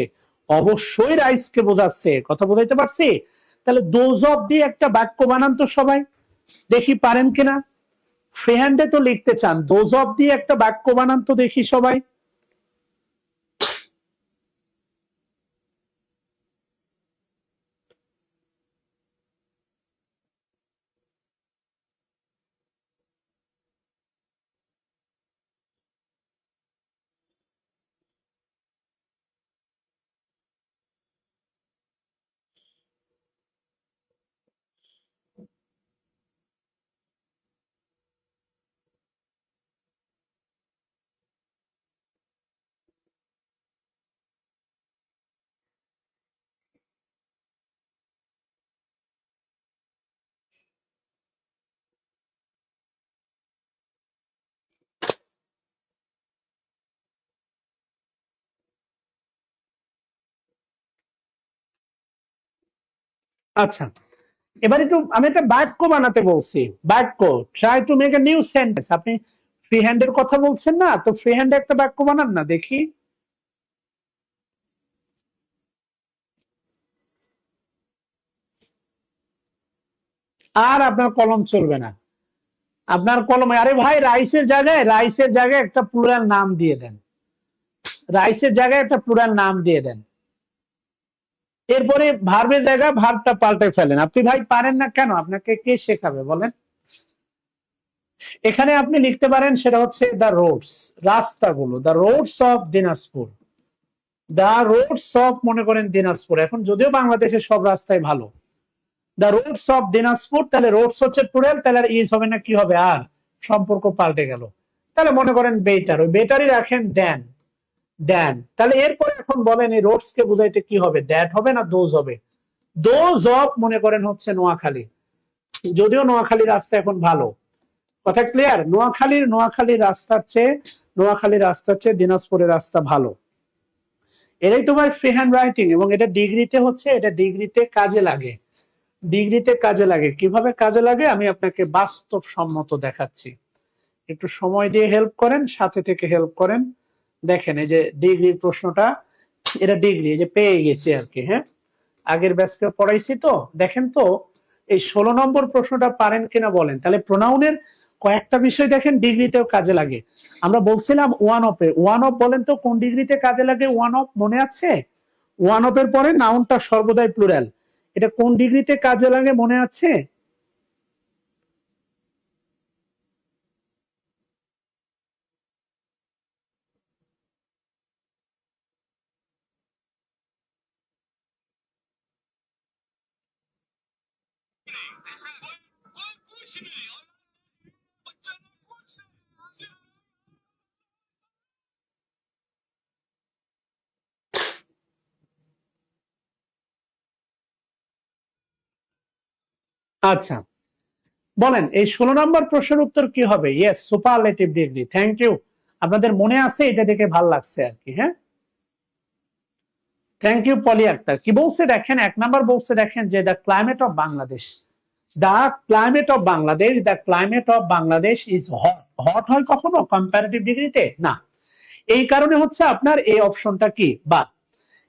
অবশ্যই রাইসকে বোঝাচ্ছে। কথা বোঝাইতে পারছি? তাহলে দোজ অফ দিয়ে একটা বাক্য বানান তো সবাই, দেখি পারেন কিনা। ফ্রি হ্যান্ডে তো লিখতে চান, দোজ অফ দিয়ে একটা বাক্য বানান তো দেখি সবাই। আচ্ছা, এবার একটু আমি একটা বাক্য বানাতে বলছি। বাক্য, try to make a new sentence. আপনি ফ্রি হ্যান্ডের কথা বলছেন না, তো ফ্রি হ্যান্ডে একটা বাক্য বানান না দেখি। আর আপনার কলম চলবে না, আপনার কলমে, আরে ভাই রাইসের জায়গায় একটা প্লুরাল নাম দিয়ে দেন। রাইসের জায়গায় একটা প্লুরাল নাম দিয়ে দেন। এরপরে ভার্বের জায়গায় ভার্বটা পাল্টে ফেলেন। আপনি ভাই পারেন না কেন? আপনাকে কে শেখাবে বলেন? এখানে আপনি লিখতে পারেন সেটা হচ্ছে দ্য রোডস, রাস্তাগুলো, the roads of Dinajpur. The roads of মনে করেন দিনাজপুর। এখন যদিও বাংলাদেশের সব রাস্তায় ভালো, দ্য রোডস অফ দিনাজপুর, তাহলে রোডস হচ্ছে প্লুরাল, তাহলে আর ইজ হবে না, কি হবে? আর। সম্পর্ক পাল্টে গেল। তাহলে মনে করেন বেটার, ওই বেটারই রাখেন দেন। তাহলে এরপরে এখন বলেন এই রোডস কে বুঝাইতে কি হবে? দ্যাট হবে না দোজ হবে? দোজ অফ মনে করেন হচ্ছে নোয়াখালী, যদিও নোয়াখালীর রাস্তা এখন ভালো। কথা ক্লিয়ার? নোয়াখালীর রাস্তার চেয়ে দিনাজপুরের রাস্তা ভালো। এটাই তোমার ফ্রি হ্যান্ড রাইটিং, এবং এটা ডিগ্রিতে কাজে লাগে। কিভাবে কাজে লাগে আমি আপনাকে বাস্তবসম্মত দেখাচ্ছি। একটু সময় দিয়ে হেল্প করেন, সাথে থেকে হেল্প করেন। দেখেন এই যে ডিগ্রির প্রশ্নটা, এটা ডিগ্রি, এই যে পেয়ে গেছি আর কি। হ্যাঁ, আগের ব্যাচকে পড়াইছি তো। দেখেন তো এই 16 নম্বর প্রশ্নটা পারেন কিনা বলেন। তাহলে প্রোনাউনের কয়েকটা বিষয় দেখেন ডিগ্রিতেও কাজে লাগে। আমরা বলছিলাম ওয়ান অফ বলেন তো কোন ডিগ্রিতে কাজে লাগে? ওয়ান অফ মনে আছে? ওয়ান অফ এর পরে নাউনটা সর্বদাই প্লুরাল, এটা কোন ডিগ্রিতে কাজে লাগে মনে আছে? আচ্ছা, বলেন এই 16 নম্বর প্রশ্নের উত্তর কি হবে? Yes, superlative degree. Thank you, আপনাদের মনে আছে, এটা দেখে ভালো লাগছে আর কি। হ্যাঁ, থ্যাংক ইউ পলি আক্তার। কি বলছে দেখেন, 1 নাম্বার বলছে দেখেন যে the climate of Bangladesh, the climate of Bangladesh is hot. Hot হয় কখনো কম্পারেটিভ ডিগ্রিতে? না। এই কারণে হচ্ছে আপনার এই অপশনটা কি বা।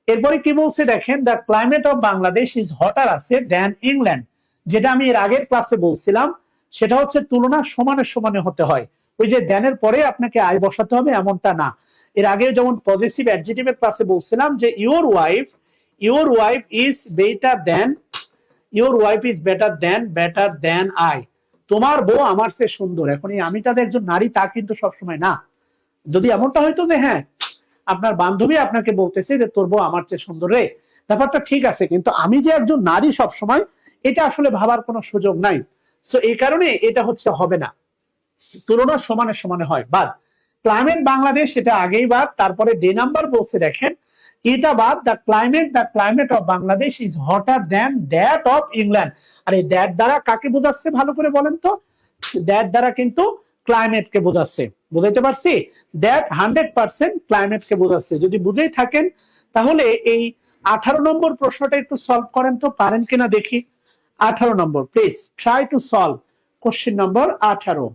এরপরে কি বলছে দেখেন, the climate of Bangladesh is hotter আছে দেন ইংল্যান্ড। যেটা আমি এর আগের ক্লাসে বলছিলাম, সেটা হচ্ছে তুলনা সমানে সমানে হতে হয়। ওই যে দেনের পরে আপনাকে আই বসাতে হবে এমনটা না। এর আগে যেমন পজিটিভ অ্যাডজেক্টিভের ক্লাসে বলছিলাম যে your wife is better than I. তোমার বউ আমার চেয়ে সুন্দর। এখন এই আমিটা একজন নারী তা কিন্তু সবসময় না। যদি এমনটা হয়তো যে হ্যাঁ আপনার বান্ধবী আপনাকে বলতেছে যে তোর বউ আমার চেয়ে সুন্দর রে, ব্যাপারটা ঠিক আছে, কিন্তু আমি যে একজন নারী সব সময়, এটা আসলে ভাবার কোনো সুযোগ নাই। সো এই কারণে এটা হচ্ছে হবে না, তুলনা সমানে সমানে হয়। বাদ। ক্লাইমেট বাংলাদেশ এটা আগেই বাদ, তারপরে ডে নাম্বার বলছে দেখেন এটা বাদ, the climate of Bangladesh is hotter than that of England. আর এই দ্যাট দ্বারা কাকে বোঝাচ্ছে ভালো করে বলেন তো? দ্যাট দ্বারা কিন্তু ক্লাইমেটকে বোঝাচ্ছে, বুঝাইতে পারছি? দ্যাট 100% ক্লাইমেটকে বোঝাচ্ছে। যদি বুঝেই থাকেন তাহলে এই 18 নম্বর প্রশ্নটা একটু সলভ করেন তো, পারেন কিনা দেখি। 18 নম্বর, please try to solve question নম্বর 18।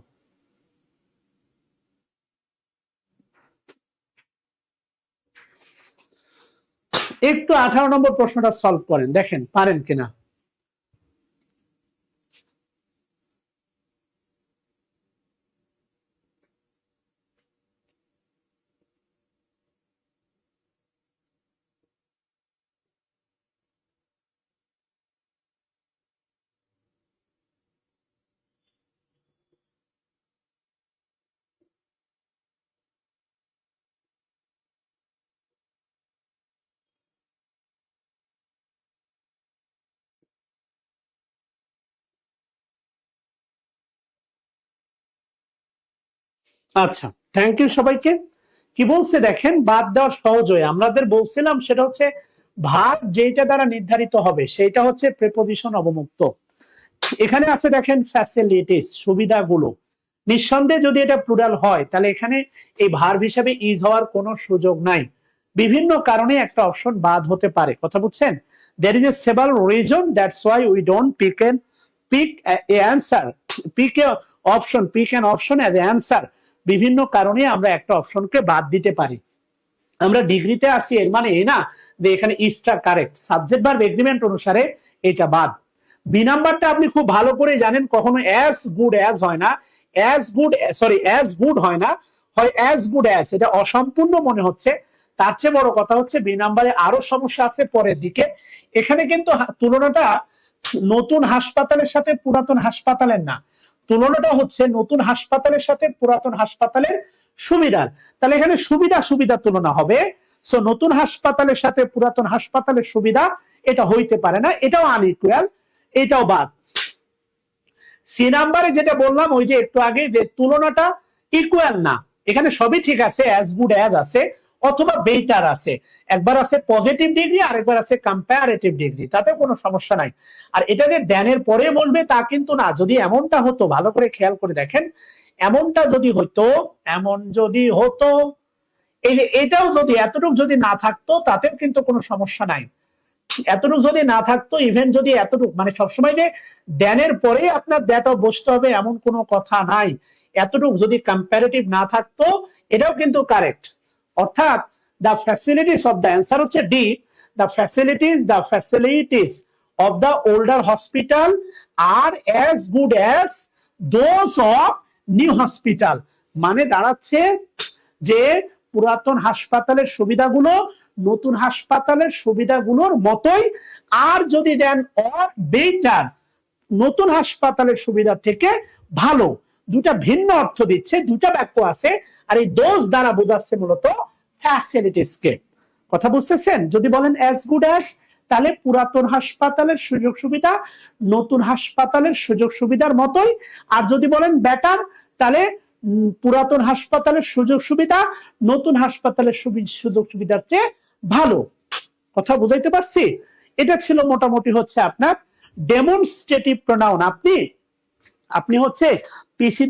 একটু 18 নম্বর প্রশ্নটা সলভ করেন, দেখেন পারেন কিনা। আচ্ছা, থ্যাংক ইউ সবাইকে। কি বলছে দেখেন, বাদ দেওয়ার সহজ হয়ে আমাদের বলছিলাম সেটা হচ্ছে ভাগ যেটা দ্বারা নির্ধারিত হবে সেটা হচ্ছে প্রেপোজিশন অবমুক্ত। এখানে আছে দেখেন ফ্যাসিলিটিস, সুবিধাগুলো। নিঃসন্দেহে যদি এটা প্লুরাল হয় তাহলে এখানে এই ভার্ব হিসাবে ইজ হওয়ার কোনো সুযোগ নাই। বিভিন্ন কারণে একটা অপশন বাদ হতে পারে, কথা বুঝছেন? there is a several reason, that's why we don't pick a answer, pick an option as an answer। বিভিন্ন কারণে আমরা একটা অপশনকে বাদ দিতে পারি। আমরা ডিগ্রিতে আসি এর মানে এই না যে এখানে ইজটা কারেক্ট, সাবজেক্ট ভার্ব এগ্রিমেন্ট অনুসারে এটা বাদ। বি নাম্বারটা আপনি খুব ভালো করে জানেন, কখনো অ্যাজ গুড অ্যাজ হয় না, অ্যাজ গুড হয় না, হয় অ্যাজ গুড অ্যাজ। এটা অসম্পূর্ণ মনে হচ্ছে। তার চেয়ে বড় কথা হচ্ছে বি নাম্বারে আরো সমস্যা আছে পরের দিকে। এখানে কিন্তু তুলনাটা নতুন হাসপাতালের সাথে পুরাতন হাসপাতালের না, তুলনাটা হচ্ছে নতুন হাসপাতালের সাথে পুরাতন হাসপাতালের সুবিধার। তাহলে এখানে সুবিধা তুলনা হবে। সো নতুন হাসপাতালের সাথে পুরাতন হাসপাতালের সুবিধা এটা হইতে পারে না, এটাও আনইকুয়াল, এটাও বাদ। সি নাম্বারে যেটা বললাম ওই যে একটু আগে, যে তুলনাটা ইকুয়াল না, এখানে সবই ঠিক আছে, অ্যাজ গুড অ্যাজ আছে অথবা বেটার আছে। একবার আছে পজিটিভ ডিগ্রি আর একবার আছে কম্পারেটিভ ডিগ্রি, তাতে কোনো সমস্যা নাই। আর এটা যে দেনের পরে বলবে তা কিন্তু না। যদি এমনটা হতো, ভালো করে খেয়াল করে দেখেন, এমনটা যদি হতো, এই যে এটাও যদি এতটুকু যদি না থাকতো তাতেও কিন্তু কোনো সমস্যা নাই। এতটুকু যদি না থাকতো, ইভেন যদি এতটুকু, মানে সবসময় যে দেনের পরে আপনার দ্যাটও বসতে হবে এমন কোনো কথা নাই। এতটুকু যদি কম্পারেটিভ না থাকতো এটাও কিন্তু কারেক্ট। অর্থাৎ the facilities of the answer হচ্ছে D, the facilities of the older hospital আর as good as those of new hospital. মানে দাঁড়াচ্ছে যে পুরাতন হাসপাতালের সুবিধাগুলো নতুন হাসপাতালের সুবিধাগুলোর মতোই, আর যদি দেন অর বেটার, নতুন হাসপাতালের সুবিধা থেকে ভালো। দুটা ভিন্ন অর্থ দিচ্ছে, দুটা বাক্য আছে। আর এই দোজ দ্বারা বোঝাচ্ছে মূলত ফ্যাসিলিটিস কে। কথা বুঝতেছেন? যদি বলেন অ্যাজ গুড অ্যাজ, তাহলে পুরাতন হাসপাতালের সুযোগ সুবিধা নতুন হাসপাতালের সুযোগ সুবিধার মতোই। আর যদি বলেন বেটার, তাহলে পুরাতন হাসপাতালের সুযোগ সুবিধা নতুন হাসপাতালের সুযোগ সুবিধার চেয়ে ভালো। কথা বুঝাইতে পারছি? এটা ছিল মোটামুটি হচ্ছে আপনার ডেমনস্ট্রেটিভ প্রোনাউন। আপনি হচ্ছে পিসি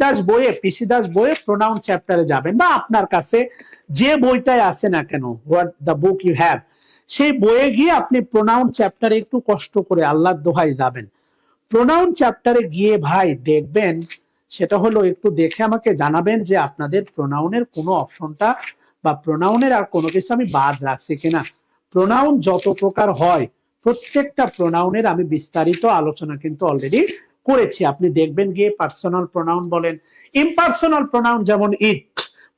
দাস বইয়ে প্রোনাউন চ্যাপ্টারে যাবেন, বা আপনার কাছে যে বইটাই আছে না কেন, what the book you have, সেই বইয়ে গিয়ে আপনি প্রোনাউন চ্যাপ্টারে একটু কষ্ট করে আল্লাহর দোহাই যাবেন। প্রোনাউন চ্যাপ্টারে গিয়ে ভাই দেখবেন, সেটা হলো একটু দেখে আমাকে জানাবেন যে আপনাদের প্রোনাউনের কোনো অপশনটা বা প্রোনাউনের আর কোনো কিছু আমি বাদ রাখছি কিনা। প্রোনাউন যত প্রকার হয় প্রত্যেকটা প্রোনাউনের আমি বিস্তারিত আলোচনা কিন্তু অলরেডি করেছি। আপনি দেখবেন গিয়ে পার্সোনাল প্রোনাউন বলেন, ইমপার্সোনাল প্রোনাউন যেমন ইট,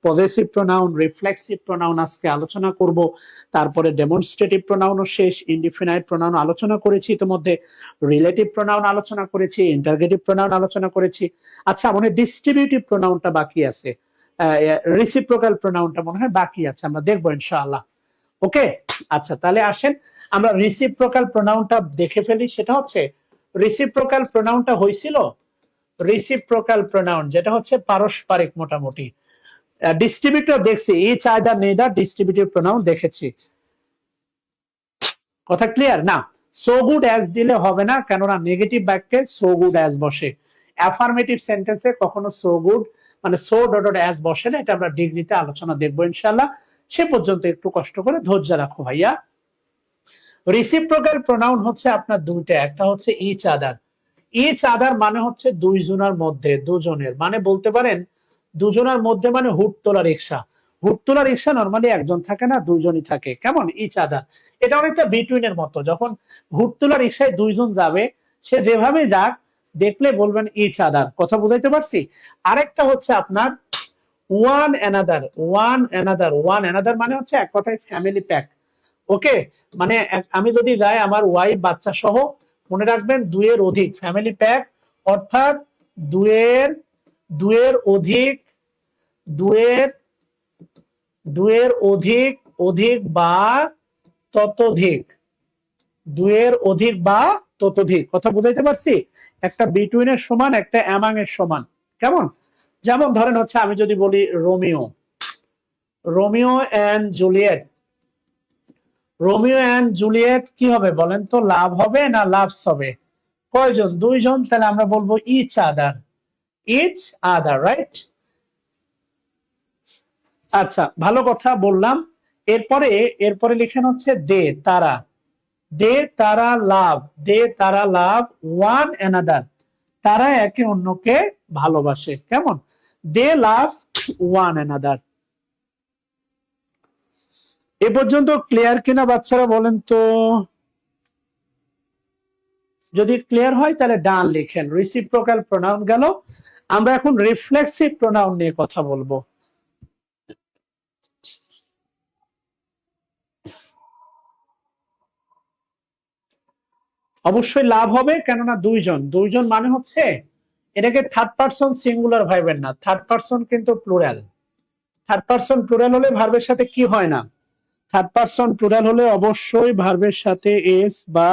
পজেসিভ প্রোনাউন, রিফ্লেক্সিভ প্রোনাউন আজকে আলোচনা করব। তারপরে ডেমনস্ট্রেটিভ প্রোনাউনও শেষ, ইনডিফিনাইট প্রোনাউন আলোচনা করেছি ইতিমধ্যে, রিলেটিভ প্রোনাউন আলোচনা করেছি, ইন্টারগেটিভ প্রোনাউন আলোচনা করেছি। আচ্ছা, মনে হয় ডিস্ট্রিবিউটিভ প্রোনাউনটা বাকি আছে, রেসিপ্রোকাল প্রোনাউনটা মনে হয় বাকি আছে, আমরা দেখবো ইনশাআল্লাহ। ওকে, আচ্ছা তাহলে আসেন আমরা রেসিপ্রোকাল প্রোনাউনটা দেখে ফেলি। সেটা হচ্ছে রেসিপ্রোকাল প্রোনাউনটা হয়েছিল, রেসিপ্রোকাল প্রোনাউন যেটা হচ্ছে পারস্পরিক, মোটামুটি ডিস্ট্রিবিউটিভ দেখছি, each either neither distributive pronoun দেখেছি। কথা ক্লিয়ার না? সো গুড অ্যাজ দিলে হবে না, কেননা নেগেটিভ বাক্যে সো গুড অ্যাজ বসে। অ্যাফার্মেটিভ সেন্টেন্সে কখনো সো গুড মানে সো ডট ডট অ্যাজ বসে না। এটা আমরা ডিগ্রিতে আলোচনা দেখবো ইনশাল্লাহ। সে পর্যন্ত একটু কষ্ট করে ধৈর্য রাখো ভাইয়া। রিসিপ্রোকাল প্রোনাউন হচ্ছে আপনার দুইটা, একটা হচ্ছে ইচ আদার। ইচ আদার মানে হচ্ছে দুইজনের মধ্যে, দুজনের মানে বলতে পারেন দুজনের মধ্যে মানে হুট তোলা রিক্সা। হুট তোলা রিক্সা নর্মালি একজন থাকে না, দুইজনই থাকে। কেমন? Each other. এটা অনেকটা বিটুইনের মতো। যখন হুট তোলা রিক্সায় দুইজন যাবে, সে যেভাবে যাক দেখলে বলবেন ইচ আদার। কথা বুঝাইতে পারছি? আরেকটা হচ্ছে আপনার one another. One another, one another মানে হচ্ছে এক কথায় ফ্যামিলি প্যাক। ওকে, মানে আমি যদি যাই আমার ওয়াইফ বাচ্চা সহ, মনে রাখবেন দুইয়ের অধিক, ফ্যামিলি প্যাক অর্থাৎ দুইয়ের দুইয়ের অধিক, দুইয়ের দুইয়ের অধিক, অধিক বা ততোধিক, দুইয়ের অধিক বা ততোধিক। কথা বুঝাইতে পারছি? একটা বিটুইনের সমান, একটা অ্যামাং এর সমান। কেমন? যেমন ধরেন হচ্ছে আমি যদি বলি Romeo, Romeo and Juliet, Romeo and Juliet কি হবে বলেন তো? লাভ হবে না লাভস হবে? কয়জন? দুইজন। তাহলে আমরা বলবো each other, each other, right? আচ্ছা, ভালো কথা বললাম। এরপরে এরপরে লিখেন হচ্ছে দে, তারা। দে তারা লাভ, দে তারা লাভ ওয়ান অ্যানাদার, তারা একে অন্যকে ভালোবাসে। কেমন? দে লাভ ওয়ান অ্যানাদার। এ পর্যন্ত ক্লিয়ার কিনা বাচ্চারা বলেন তো? যদি ক্লিয়ার হয় তাহলে ডান লিখেন। রিসিপ্রোকাল প্রোনাউন গেল। আমরা এখন রিফ্লেক্সিভ প্রোনাউন নিয়ে কথা বলবো। অবশ্যই লাভ হবে, কেননা দুইজন। দুইজন মানে হচ্ছে এটাকে থার্ড পারসন সিঙ্গুলার ভাইবেন না, থার্ড পারসন কিন্তু প্লুরাল। থার্ড পারসন প্লুরাল হলে ভার্বের সাথে কি হয় না? থার্ড পারসন প্লুরাল হলে অবশ্যই ভার্বের সাথে এস বা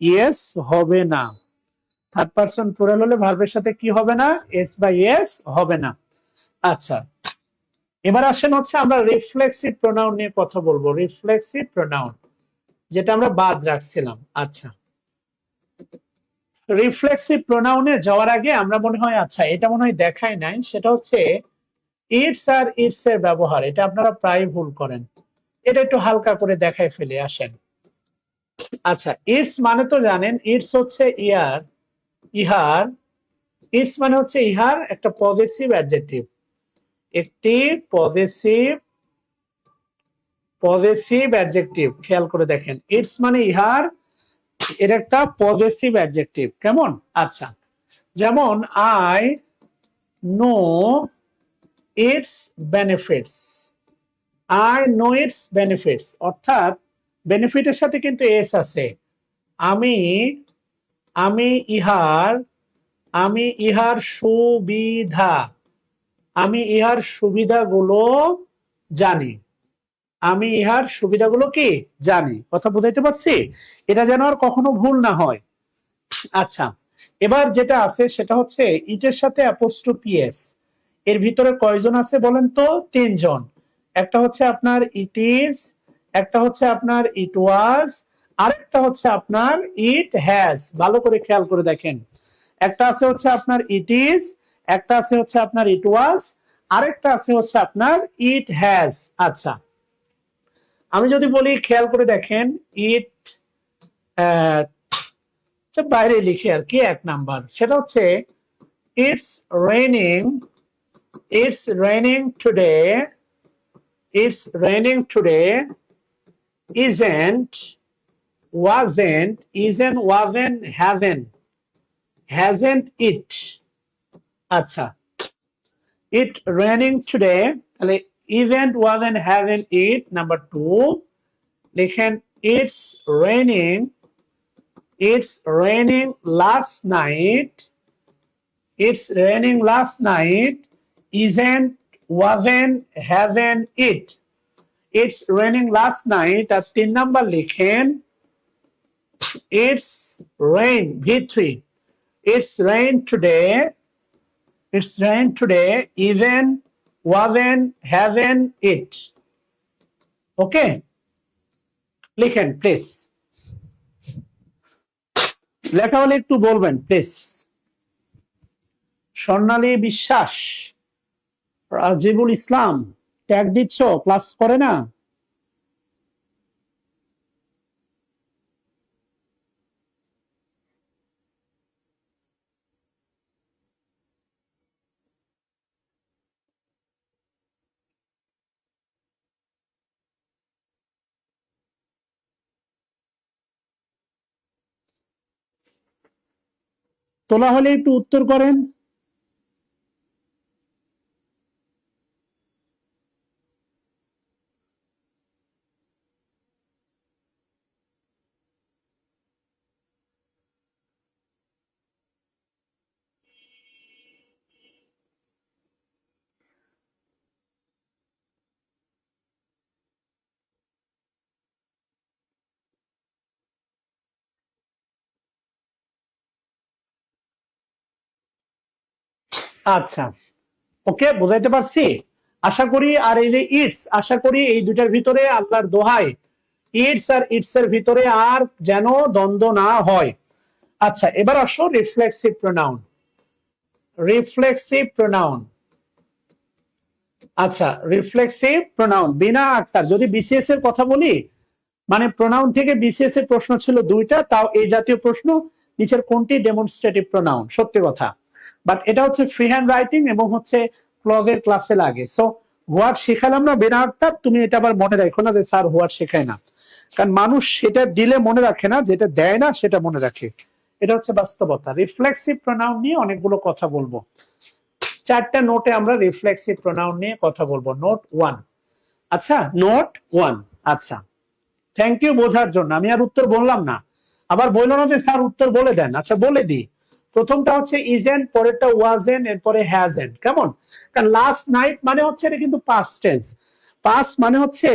ইয়েস হবে না। থার্ড পারসন প্লুরাল হলে ভার্বের সাথে কি হবে না? এস বা ইয়েস হবে না। আচ্ছা, এবার আসেন হচ্ছে আমরা রিফ্লেক্সিভ প্রোনাউন নিয়ে কথা বলবো। রিফ্লেক্সিভ প্রোনাউন যেটা আমরা বাদ রাখছিলাম। আচ্ছা, রিফ্লেক্সিভ প্রোনাউনে যাওয়ার আগে আমরা মনে হয়, আচ্ছা এটা মনে হয় দেখাই নাই, সেটা হচ্ছে ইটস আর ইটস এর ব্যবহার। এটা আপনারা প্রায় ভুল করেন, এটা একটু হালকা করে দেখাই ফেলে আসেন। আচ্ছা, ইটস মানে তো জানেন, ইটস হচ্ছে ইয়ার, ইহার। ইটস মানে হচ্ছে ইহার একটা পজেসিভ অ্যাডজেক্টিভ, একটি পজেসিভ পজেসিভ অ্যাডজেক্টিভ। খেয়াল করে দেখেন, ইটস মানে ইহার, এর একটা পজেসিভ অ্যাডজেক্টিভ। কেমন? আচ্ছা, যেমন I know it's benefits, I know it's benefits, অর্থাৎ বেনিফিটের সাথে কিন্তু এস আছে। আমি আমি ইহার, আমি ইহার সুবিধা, আমি ইহার সুবিধাগুলো জানি, আমি ইহার সুবিধাগুলো কি জানি। কথা বুঝাইতে পারছি? এটা যেন আর কখনো ভুল না হয়। আচ্ছা, এবার যেটা আছে সেটা হচ্ছে ইটের সাথে অ্যাপোস্ট্রোফি এস। এর ভিতরে কয়জন আছে বলেন তো? তিনজন। একটা হচ্ছে আপনার ইট ইজ, একটা হচ্ছে আপনার ইট ওয়াজ, আরেকটা হচ্ছে আপনার ইট হ্যাজ। ভালো করে খেয়াল করে দেখেন, একটা আছে হচ্ছে আপনার ইট ইজ, একটা আছে হচ্ছে আপনার ইট ওয়াজ, আরেকটা আছে হচ্ছে আপনার ইট হ্যাজ। আচ্ছা, আমি যদি বলি খেয়াল করে দেখেন, ইট বাইরে লিখে আর কি এক নাম্বার, সেটা হচ্ছে it's raining, it's raining today, it's raining today, isn't, wasn't, isn't, wasn't, hasn't it। আচ্ছা, it raining today, তাহলে isn't, wasn't, haven't it। Number two লিখেন, it's raining, it's raining last night, it's raining last night, isn't, wasn't, haven't it। It's raining last night। আর তিন number লিখেন, it's rain, V3, it's rain today, it's rain today, even, wasn't, haven't, it. Okay, লিখেন please. লেখা হলে একটু বলবেন please. Swarnali Biswas, Rajibul Islam, tag দিচ্ছ, class করে না? তোলা হলে একটু উত্তর করেন। আচ্ছা, ওকে, বুঝাইতে পারছি আশা করি। আর এই যে ইটস, আশা করি এই দুটার ভিতরে আল্লাহর দোহাই, ইটস আর ইটস এর ভিতরে আর যেন দ্বন্দ্ব না হয়। আচ্ছা, এবার আসো রিফ্লেক্সিভ প্রোনাউন। রিফ্লেক্সিভ প্রোনাউন, আচ্ছা রিফ্লেক্সিভ প্রোনাউন। বিনা আক্তার, যদি বিসিএস এর কথা বলি, মানে প্রোনাউন থেকে বিসিএস এর প্রশ্ন ছিল দুইটা, তাও এই জাতীয় প্রশ্ন, নিচের কোনটি ডেমনস্ট্রেটিভ প্রোনাউন, সত্যি কথা। বাট এটা হচ্ছে ফ্রি হ্যান্ড রাইটিং এবং হচ্ছে ক্লজের ক্লাসে লাগে। সো হোয়াট শেখালাম না বিনা আক্তার, তুমি এটা আবার মনে রাখো না যে স্যার হোয়াট শেখায় না, কারণ মানুষ সেটা দিলে মনে রাখে না, যেটা দেয় না সেটা মনে রাখে। এটা হচ্ছে বাস্তবতা। রিফ্লেক্সিভ প্রোনাউন নিয়ে অনেকগুলো কথা বলবো। চারটা নোটে আমরা রিফ্লেক্সিভ প্রোনাউন নিয়ে কথা বলবো। নোট 1, আচ্ছা নোট 1, আচ্ছা থ্যাংক ইউ বোঝার জন্য। আমি আর উত্তর বললাম না, আবার বললো না যে স্যার উত্তর বলে দেন। আচ্ছা বলে দিই। প্রথমটা হচ্ছে ইজেন্ট, পরেরটা ওয়াজেন, এরপরে হ্যাজেন। কেমন? কারণ লাস্ট নাইট মানে হচ্ছে এটা কিন্তু পাস্ট টেন্স। পাস্ট মানে হচ্ছে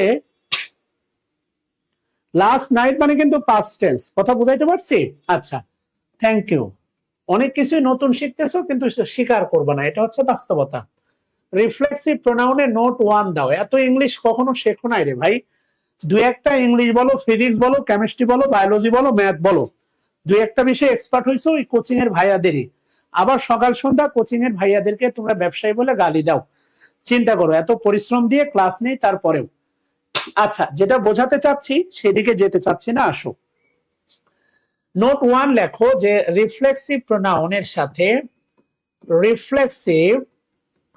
লাস্ট নাইট মানে কিন্তু পাস্ট টেন্স। কথা বুঝাইতে পারছি? আচ্ছা থ্যাংক ইউ। অনেক কিছুই নতুন শিখতেছো কিন্তু স্বীকার করবে না, এটা হচ্ছে বাস্তবতা। রিফ্লেক্সিভ প্রোনাউনে নোট 1 দাও। এত ইংলিশ কখনো শেখো নাই রে ভাই। দুই একটা ইংলিশ বলো, ফিজিক্স বলো, কেমিস্ট্রি বলো, বায়োলজি বলো, ম্যাথ বলো, দুই একটা বিষয়ে এক্সপার্ট হইছো ওই কোচিং এর ভাইয়াদেরই। আবার সকাল সন্ধ্যা কোচিং এর ভাইয়াদেরকে তোমরা ব্যবসায়ী বলে গালি দাও। চিন্তা করো, এত পরিশ্রম দিয়ে ক্লাস নেই তারপরেও। আচ্ছা, যেটা বোঝাতে চাচ্ছি সেদিকে যেতে চাচ্ছি না, আসো। নোট 1 লেখো যে রিফ্লেক্সিভ প্রোনাউনের সাথে reflexive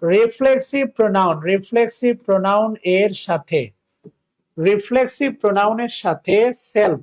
reflexive pronoun reflexive pronoun এর সাথে রিফ্লেক্সিভ প্রোনাউনের সাথে সেলফ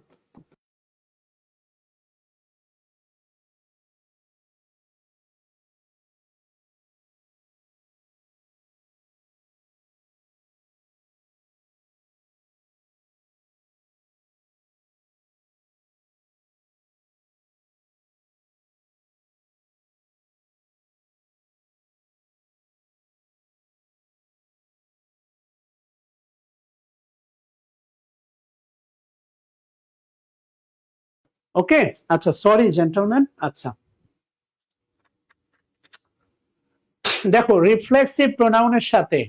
ওকে। আচ্ছা সরি জেন্টলম্যান। আচ্ছা দেখো, রিফ্লেক্সিভ প্রোনাউনের সাথে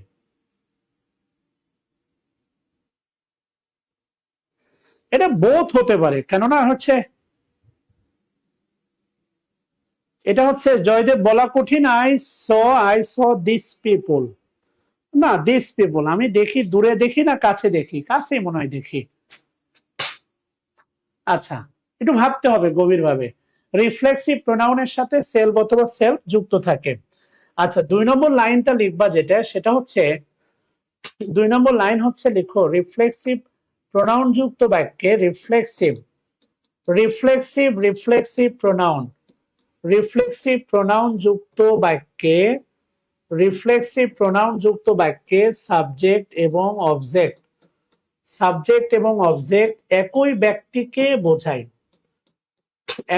এটা বোথ হতে পারে, কেননা হচ্ছে এটা হচ্ছে জয়দেব বলা কঠিন। আই স দিস পিপল, না দিস পিপল আমি দেখি, দূরে দেখি না কাছে দেখি, কাছে মনে হয় দেখি। আচ্ছা একটু ভাবতে হবে গভীরভাবে। রিফ্লেক্সিভ প্রোনাউনের সাথে সেলফ অথবা সেলফ যুক্ত থাকে। আচ্ছা 2 নম্বর লাইনটা লিখবা যেটা, সেটা হচ্ছে 2 নম্বর লাইন হচ্ছে লিখো রিফ্লেক্সিভ প্রোনাউন যুক্ত বাক্যে reflexive reflexive reflexive pronoun reflexive pronoun যুক্ত বাক্যে রিফ্লেক্সিভ প্রোনাউন যুক্ত বাক্যে সাবজেক্ট এবং অবজেক্ট একই ব্যক্তিকে বোঝায়।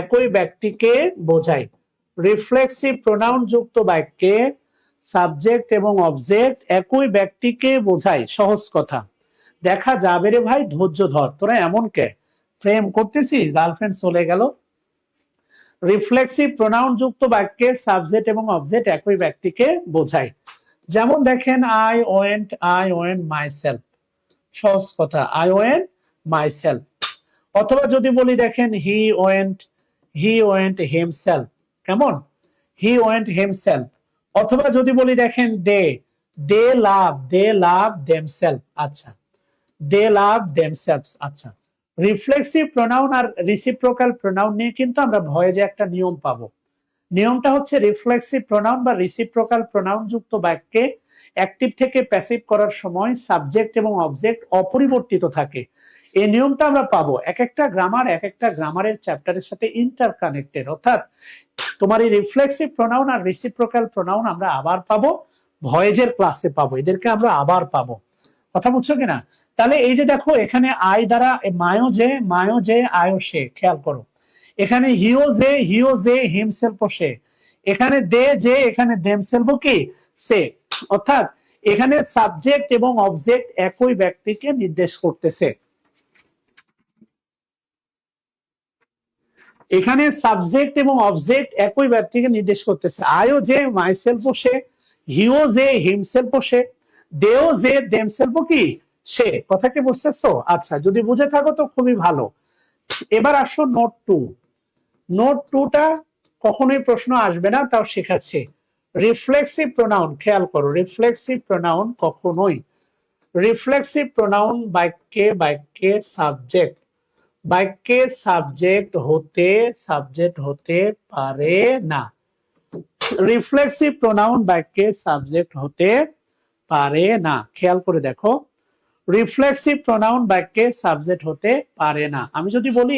একই ব্যক্তিকে বোঝায়। রিফ্লেক্সিভ প্রোনাউন যুক্ত বাক্যে সাবজেক্ট এবং অবজেক্ট একই ব্যক্তিকে বোঝায়। সহজ কথা। দেখা যাবে রে ভাই, ধৈর্য ধর, তোরা এমন কে প্রেম করতেছি, গার্লফ্রেন্ড চলে গেল। রিফ্লেক্সিভ প্রোনাউন যুক্ত বাক্যে সাবজেক্ট এবং অবজেক্ট একই ব্যক্তিকে বোঝায়। যেমন দেখেন আই ওয়েন্ট মাইসেলফ, সহজ কথা, আই ওয়েন্ট মাইসেলফ। অথবা যদি বলি দেখেন হি ওয়েন্ট হিমসেলফ, কেমন, হি ওয়েন্ট হিমসেলফ। অথবা যদি বলি দেখেন দে লাভ দেমসেলফ, আচ্ছা, দে লাভ দেমসেলফস। আচ্ছা, রিফ্লেক্সিভ প্রোনাউন আর রিসিপ্রোকাল প্রোনাউন নিয়ে কিন্তু আমরা ভয়েজে একটা নিয়ম পাবো। নিয়মটা হচ্ছে রিফ্লেক্সিভ প্রোনাউন বা রিসিপ্রোকাল প্রোনাউন যুক্ত বাক্যে অ্যাক্টিভ থেকে প্যাসিভ করার সময় সাবজেক্ট এবং অবজেক্ট অপরিবর্তিত থাকে। এই নিয়মটা আমরা পাবো এক একটা গ্রামারের চ্যাপ্টারের সাথে ইন্টারকানেক্টেড। অর্থাৎ তোমার এই রিফ্লেক্সিভ প্রোনাউন আর রিসিপ্রোকাল প্রোনাউন আমরা আবার পাবো, ভয়েজের ক্লাসে পাবো, এদেরকে আমরা আবার পাবো। কথা বুঝছো কিনা? তাহলে এই যে দেখো এখানে আই দ্বারা মায়ো যে আয়ো সে, খেয়াল করো। এখানে হিও যে হিমসেলফ সে, এখানে দে যে, এখানে দেমসেলফ কি সে। অর্থাৎ এখানে সাবজেক্ট এবং অবজেক্ট একই ব্যক্তিকে নির্দেশ করতেছে। এখানে সাবজেক্ট এবং অবজেক্ট একই ব্যক্তিকে নির্দেশ করতেছে। আয়ো যে মাইসেলফ সে, হিও যে হিমসেলফ সে, দেও যে দেমসেলফ কি সে। কথা কি বুঝতেছো? আচ্ছা, যদি বুঝে থাকো তো খুবই ভালো। এবার আসো নোট টুটা কখনোই প্রশ্ন আসবে না, তাও শেখাচ্ছে। রিফ্লেক্সিভ প্রোনাউন, খেয়াল করো, রিফ্লেক্সিভ প্রোনাউন কখনোই, রিফ্লেক্সিভ প্রোনাউন বাক্যে সাবজেক্ট হতে পারে না। রিফ্লেক্সিভ প্রোনাউন বাক্যে সাবজেক্ট হতে পারে না, খেয়াল করে দেখো, রিফ্লেক্সিভ প্রোনাউন বাক্যে সাবজেক্ট হতে পারে না। আমি যদি বলি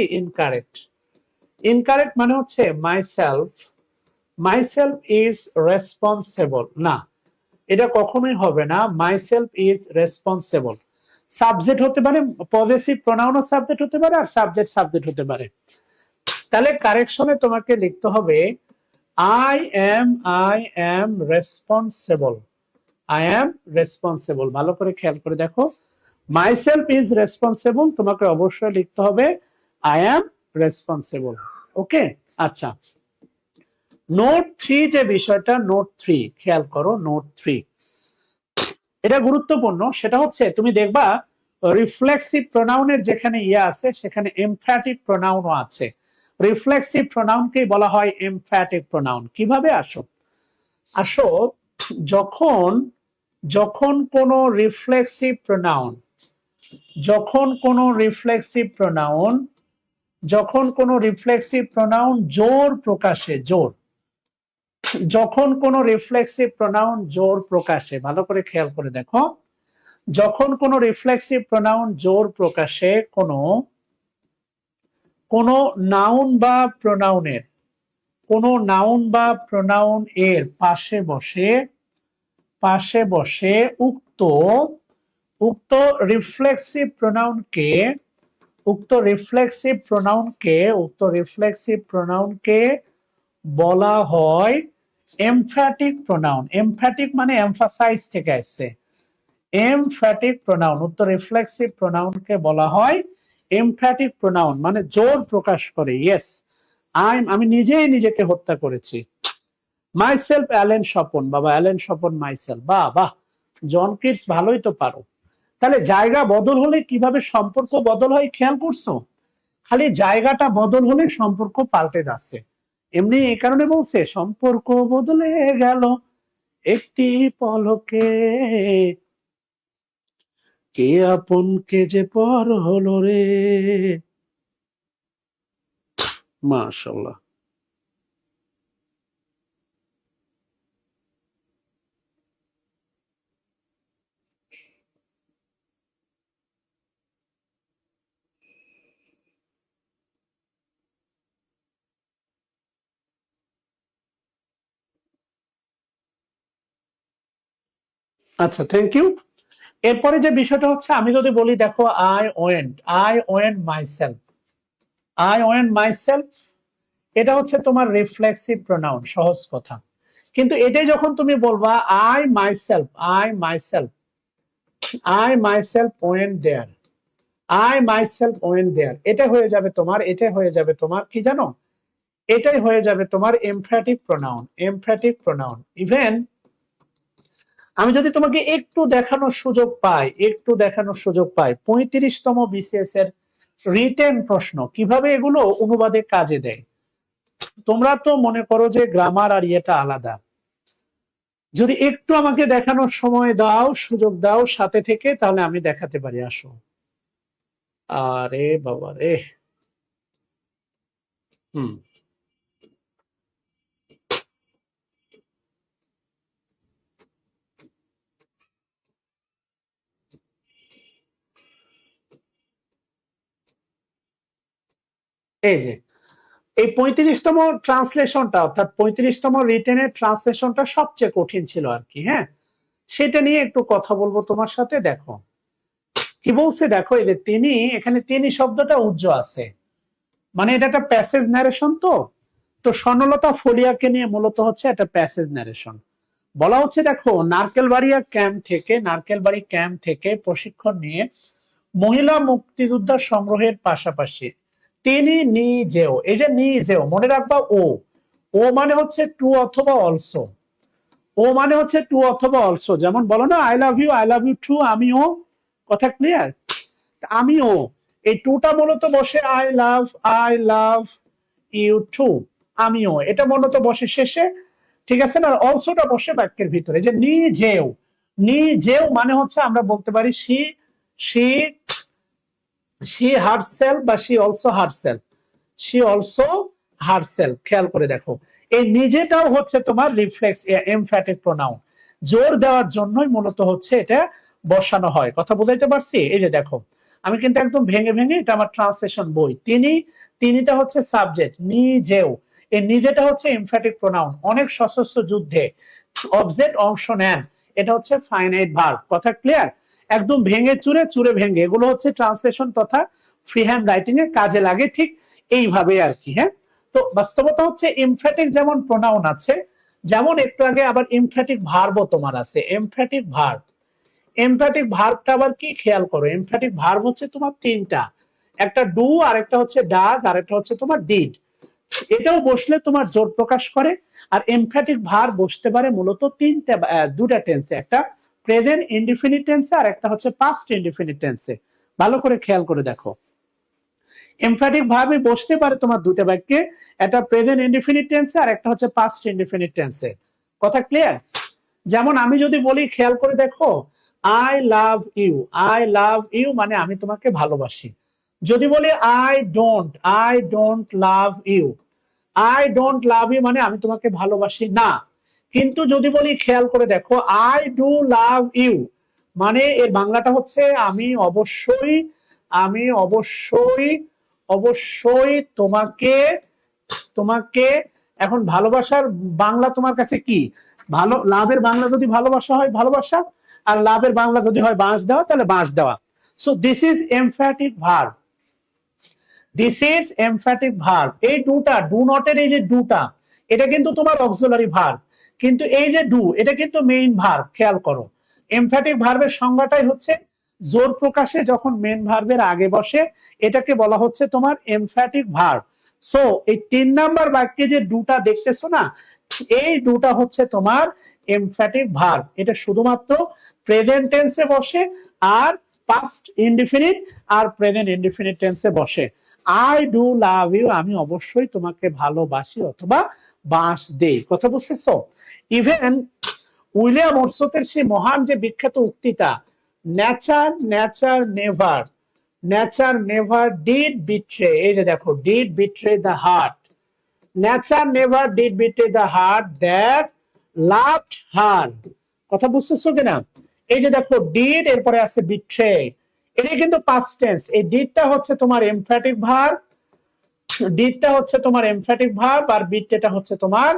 ইনকারেক্ট মানে হচ্ছে মাইসেলফ ইজ রেসপন্সিবল, না, এটা কখনোই হবে না। মাইসেলফ ইজ রেসপন্সিবল সাবজেক্ট হতে পারে, পজেসিভ প্রোনাউনও সাবজেক্ট হতে পারে, আর সাবজেক্ট হতে পারে। তাহলে কারেকশনে তোমাকে লিখতে হবে আই এম রেসপন্সিবল। ভালো করে খেয়াল করে দেখো, মাইসেলফ ইজ রেসপন্সিবল, তোমাকে অবশ্যই লিখতে হবে আই এম রেসপন্সিবল। ওকে, আচ্ছা, নোট 3 যে বিষয়টা, নোট 3 খেয়াল করো, নোট 3 এটা গুরুত্বপূর্ণ। সেটা হচ্ছে তুমি দেখবা রিফ্লেক্সিভ প্রোনাউনের যেখানে আছে সেখানে এমফ্যাটিক প্রোনাউনও আছে। রিফ্লেক্সিভ প্রোনাউনকে বলা হয় এমফ্যাটিক প্রোনাউন। কিভাবে? আসো যখন কোন রিফ্লেক্সিভ প্রোনাউন জোর প্রকাশে, যখন কোন রিফ্লেক্সিভ প্রোনাউন জোর প্রকাশে, ভালো করে খেয়াল করে দেখো, যখন কোন রিফ্লেক্সিভ প্রোনাউন জোর প্রকাশে কোন নাউন বা প্রোনাউন এর পাশে বসে উক্ত রিফ্লেক্সিভ প্রোনাউনকে বলা হয় এমফ্যাটিক প্রোনাউন। এমফ্যাটিক মানে এমফাসাইজ থেকে আসছে, এমফ্যাটিক প্রোনাউন। উত্তর রিফ্লেক্সিভ প্রোনাউনকে বলা হয় এমফ্যাটিক প্রোনাউন, মানে জোর প্রকাশ করে। ইয়েস, আমি নিজেকে হত্যা করেছি। মাইসেলফ অ্যালেন স্বপন, বাবা অ্যালেন স্বপন মাইসেলফ। বাহ, জন কিটস, ভালোই তো পারো। তাহলে জায়গা বদল হলে কিভাবে সম্পর্ক বদল হয় খেয়াল করছো? খালি জায়গাটা বদল হলে সম্পর্ক পাল্টে যাচ্ছে। এমনি এই কারণে বলছে সম্পর্ক বদলে গেল একটি পলকে, কে আপন কে যে পর হলো রে। মাশাআল্লাহ। আচ্ছা, থ্যাংক ইউ। এরপরে যে বিষয়টা হচ্ছে, আমি যদি বলি দেখো আই ওয়েন্ট মাইসেলফ, এটা হচ্ছে তোমার রিফ্লেক্সিভ প্রোনাউন, সহজ কথা। কিন্তু এটাই যখন তুমি বলবা আই মাইসেলফ ওয়েন্ট দেয়ার, এটা হয়ে যাবে তোমার কি জানো, এটাই হয়ে যাবে তোমার এমফ্যাটিক প্রোনাউন। ইভেন আমি যদি তোমাকে একটু দেখানোর সুযোগ পাই, 35তম বিসিএস এর রিটেন প্রশ্ন কিভাবে এগুলো অনুবাদে কাজে দেয়। তোমরা তো মনে করো যে গ্রামার আর ইয়েটা আলাদা, যদি একটু আমাকে দেখানোর সময় দাও, সুযোগ দাও সাথে থেকে, তাহলে আমি দেখাতে পারি। আসো। আরে বাবা রে। হুম। এই যে এই 35তম ট্রান্সলেশনটা, অর্থাৎ 35তম রিটেনের ট্রান্সলেশনটা সবচেয়ে কঠিন ছিল আর কি। হ্যাঁ, সেটা নিয়ে একটু কথা বলবো তোমার সাথে। দেখো কি বলছে, দেখো এই যে তিনি, এখানে তিনি শব্দটা উজ্জ্ব আছে, মানে এটা একটা প্যাসেজ ন্যারেশন। তো তো স্বর্ণলতা ফলিয়াকে নিয়ে মূলত হচ্ছে একটা প্যাসেজ ন্যারেশন। বলা হচ্ছে দেখো, নারকেলবাড়ি ক্যাম্প থেকে প্রশিক্ষণ নিয়ে মহিলা মুক্তিযোদ্ধা সংগ্রহের পাশাপাশি তিনি নিজেও, এই যে নিজেও মনে রাখবা, ও ও মানে হচ্ছে টু অথবা অলসো, ও মানে হচ্ছে টু অথবা অলসো। যেমন বলো না, আই লাভ ইউ টু, আমিও। কথা ক্লিয়ার? আমিও, এই টুটা মূলত বসে আই লাভ ইউ টু, আমিও, এটা মূলত বসে শেষে, ঠিক আছে না? অলসোটা বসে বাক্যের ভিতরে। যে নিজেও, নিজেও মানে হচ্ছে আমরা বলতে পারি সি, সি সি হারসেলফ বা she also herself, she also herself. খেয়াল করে দেখো, এই নিজেটাও হচ্ছে তোমার রিফ্লেক্স এমফ্যাটিক প্রোনাউন, জোর দেওয়ার জন্যই মূলত হচ্ছে এটা বসানো হয়। কথা বুঝাইতে পারছি? এই যে দেখো, আমি কিন্তু একদম ভেঙে ভেঙে, এটা আমার ট্রান্সলেশন বই। তিনি, তিনিটা হচ্ছে সাবজেক্ট, নিজেও, এই নিজেটা হচ্ছে এমফ্যাটিক প্রোনাউন। অনেক সশস্ত্র যুদ্ধে অবজেক্ট অংশ নেন, এটা হচ্ছে ফাইনাইট ভার্ব। কথা ক্লিয়ার? একদম ভেঙে চুরে, চুরে ভেঙে, এগুলো হচ্ছে ট্রান্সলেশন তথা ফ্রি হ্যান্ড রাইটিং এ কাজে লাগে ঠিক এইভাবে আর কি। হ্যাঁ, তো বাস্তবতা হচ্ছে এমফ্যাটিক যেমন প্রোনাউন আছে, যেমন একটু আগে আবার এমফ্যাটিক ভার্বও তোমার আছে। এমফ্যাটিক ভার্ব, এমফ্যাটিক ভার্বটা আবার কি, খেয়াল করো। এমফ্যাটিক ভার্ব হচ্ছে তোমার তিনটা, একটা ডু, আর একটা হচ্ছে ডাজ, আর একটা হচ্ছে তোমার ডিড। এটাও বসলে তোমার জোর প্রকাশ করে। আর এমফ্যাটিক ভার্ব বসতে পারে মূলত তিনটা, দুটা টেন্সে, একটা প্রেজেন্ট ইনডিফিনিট টেন্সে, আর একটা হচ্ছে পাস্ট ইনডিফিনিট টেন্সে। ভালো করে খেয়াল করে দেখো, এমফ্যাটিক ভাবে বসতে পারে তোমার দুটো বাক্যে, একটা প্রেজেন্ট ইনডিফিনিট টেন্সে আর একটা হচ্ছে পাস্ট ইনডিফিনিট টেন্সে। কথা ক্লিয়ার? যেমন আমি যদি বলি, খেয়াল করে দেখো, I love you, I love you মানে আমি তোমাকে ভালোবাসি। যদি বলি I don't love you, I don't love you মানে আমি তোমাকে ভালোবাসি না। কিন্তু যদি বলি, খেয়াল করে দেখো, আই ডু লাভ ইউ, মানে এর বাংলাটা হচ্ছে আমি অবশ্যই, আমি অবশ্যই, অবশ্যই তোমাকে, তোমাকে। এখন ভালোবাসার বাংলা তোমার কাছে কি? ভালো, লাভের বাংলা যদি ভালোবাসা হয় ভালোবাসা, আর লাভের বাংলা যদি হয় বাঁশ দেওয়া, তাহলে বাঁশ দেওয়া। So this is emphatic verb, this is emphatic verb. এই ডুটা, ডু নটের এই যে ডুটা, এটা কিন্তু তোমার অক্সিলারি ভার্ব, কিন্তু এই যে ডু, এটা কিন্তু মেইন ভার্ব। খেয়াল করো, এমফ্যাটিক ভার্বের সংজ্ঞাটাই হচ্ছে জোর প্রকাশে যখন মেইন ভার্বের আগে বসে, এটাকে বলা হচ্ছে তোমার এমফ্যাটিক ভার্ব। সো এই 3 নাম্বার বাক্যে যে ডুটা দেখতেছো না, এই ডুটা হচ্ছে তোমার এমফ্যাটিক ভার্ব। এটা শুধুমাত্র প্রেজেন্ট টেন্সে বসে, আর পাস্ট ইনডিফিনিট আর প্রেজেন্ট ইনডিফিনিট টেন্সে বসে। আই ডু লাভ ইউ, আমি অবশ্যই তোমাকে ভালোবাসি অথবা বাঁশ দেই। কথা বুঝতেছো? ইভেন উইলিয়াম ওরসতের সেই মহান যে বিখ্যাত উক্তিটা, nature nature never, nature never did betray, এই যে দেখো, did betray the heart, nature never did betray the heart that loved her. কথা বুঝতেছো কিনা? এই যে দেখো, ডিড এরপরে আছে বিট্রে, এটা কিন্তু পাস্ট টেন্স। এই ডিডটা হচ্ছে তোমার এমফ্যাটিক ভার্ব, ডিডটা হচ্ছে তোমার এমফ্যাটিক ভার্ব, আর বিট্রেটা হচ্ছে তোমার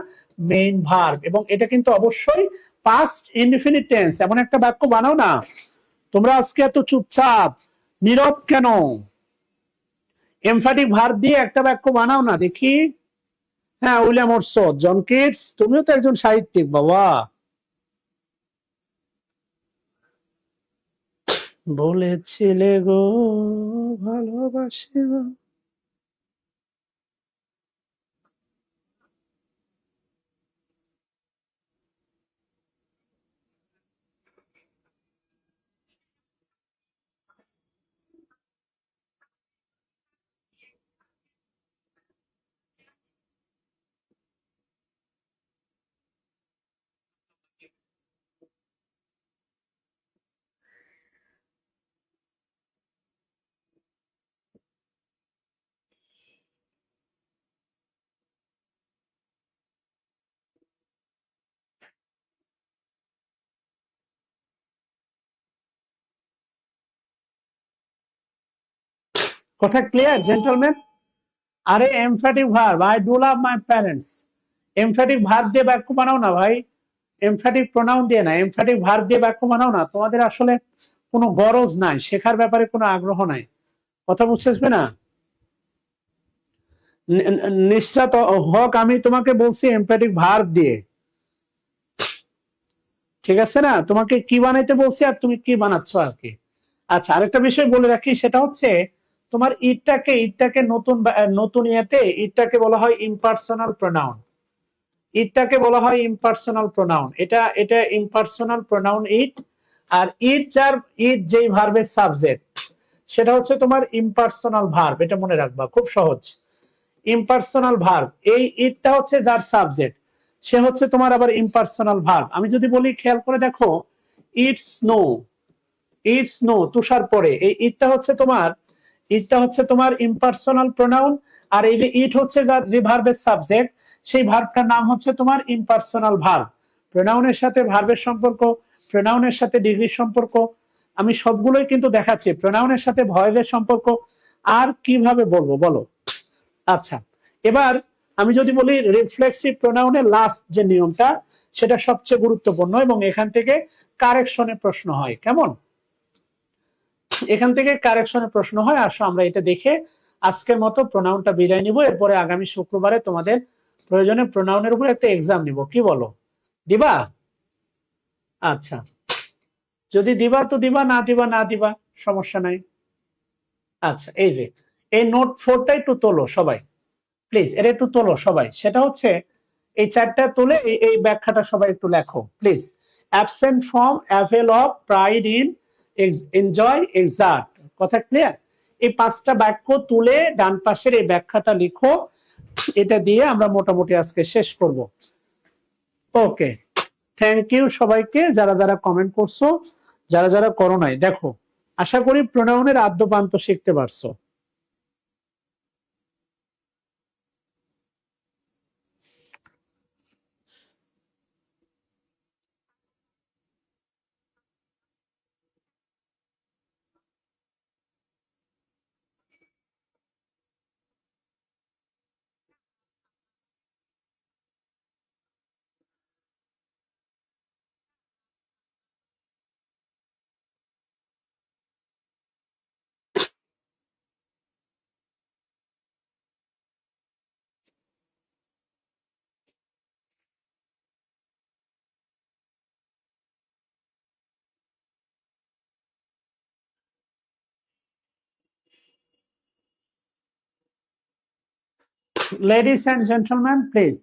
মেইন ভার্ব। এবং এটা কিন্তু অবশ্যই পাস্ট ইনডিফিনিট টেন্স। এমন একটা বাক্য বানাও না। তোমরা আজকে এত চুপচাপ নীরব কেন? এমফ্যাটিক ভার্ব দিয়ে একটা বাক্য বানাও না দেখি। হ্যাঁ, উইলিয়াম ওরসন, জন কিটস, তুমিও তো একজন সাহিত্যিক বাবা। বলেছিলে গো ভালোবাসি গো। কথা ক্লিয়ার জেন্টলম্যান? আরে emphatic verb, I do love my parents, emphatic verb দিয়ে বাক্য বানাও না ভাই, এমফ্যাটিক প্রোনাউন দিয়ে না, এমফ্যাটিক ভার্ব দিয়ে বাক্য বানাও না। তোমাদের আসলে কোনো গরজ নাই, শেখার ব্যাপারে কোনো আগ্রহ নাই। কথা বুঝতেছবে না? নিশরাত হক, আমি তোমাকে বলছি এমফ্যাটিক ভার্ব দিয়ে, ঠিক আছে না? তোমাকে কি বানাইতে বলছি আর তুমি কি বানাচ্ছ আর কি। আচ্ছা, আরেকটা বিষয় বলে রাখি, সেটা হচ্ছে তোমার ইটটাকে নতুন নতুন ইয়েতে ইটটাকে বলা হয় ইম্পার্সোনাল প্রোনাউন, ইটটাকে বলা হয় ইম্পার্সোনাল প্রোনাউন। এটা এটা ইম্পার্সোনাল প্রোনাউন ইট। আর ইট যেই ভার্বের সাবজেক্ট, সেটা হচ্ছে তোমার ইম্পার্সোনাল ভার্ব। এটা মনে রাখবা, খুব সহজ। ইম্পার্সোনাল ভার্ব, এই ইটটা হচ্ছে যার সাবজেক্ট, সে হচ্ছে তোমার আবার ইম্পার্সোনাল ভার্ব। আমি যদি বলি, খেয়াল করে দেখো, ইটস স্নো, ইটস স্নো, তুষার পড়ে, এই ইটটা হচ্ছে তোমার ইম্পার্সোনাল প্রোনাউন। আর এই যে ইট হচ্ছে যে ভার্বের সাবজেক্ট, সেই ভার্বটার নাম হচ্ছে তোমার ইম্পার্সোনাল ভার্ব। প্রোনাউনের সাথে ভার্বের সম্পর্ক, প্রোনাউনের সাথে ডিগ্রির সম্পর্ক, আমি সবগুলোই কিন্তু দেখাচ্ছি। প্রোনাউনের সাথে ভয়েসের সম্পর্ক, আর কিভাবে বলবো বলো? আচ্ছা, এবার আমি যদি বলি রিফ্লেক্সিভ প্রোনাউনের লাস্ট যে নিয়মটা, সেটা সবচেয়ে গুরুত্বপূর্ণ এবং এখান থেকে কারেকশনের প্রশ্ন হয়। কেমন? এখান থেকে কারেকশনের প্রশ্ন হয়। আসো আমরা এটা দেখে আজকের মতো প্রোনাউনটা বিদায় নিব। এরপরে আগামী শুক্রবারে তোমাদের প্রয়োজনে প্রোনাউনের উপর একটা এক্সাম নিব। কি বলো, দিবা? আচ্ছা, যদি দিবা তো দিবা, না দিবা না দিবা, সমস্যা নাই। আচ্ছা, এই যে এই নোট 4টা একটু তোলো সবাই, প্লিজ এটা একটু তোলো সবাই। সেটা হচ্ছে এই 4টা তুলে এই ব্যাখ্যাটা সবাই একটু লেখো please. Absent from, avail of, pride in, enjoy, excerpt. কথা ক্লিয়ার? এই 5টা বাক্য তুলে ডান পাশের এই ব্যাখ্যাটা লিখো। এটা দিয়ে আমরা মোটামুটি আজকে শেষ করব। ওকে, থ্যাংক ইউ সবাইকে, যারা যারা কমেন্ট করছো, যারা যারা করো নাই। দেখো, আশা করি প্রোনাউনের আদ্যপান্ত শিখতে পারছো। Ladies and gentlemen, please.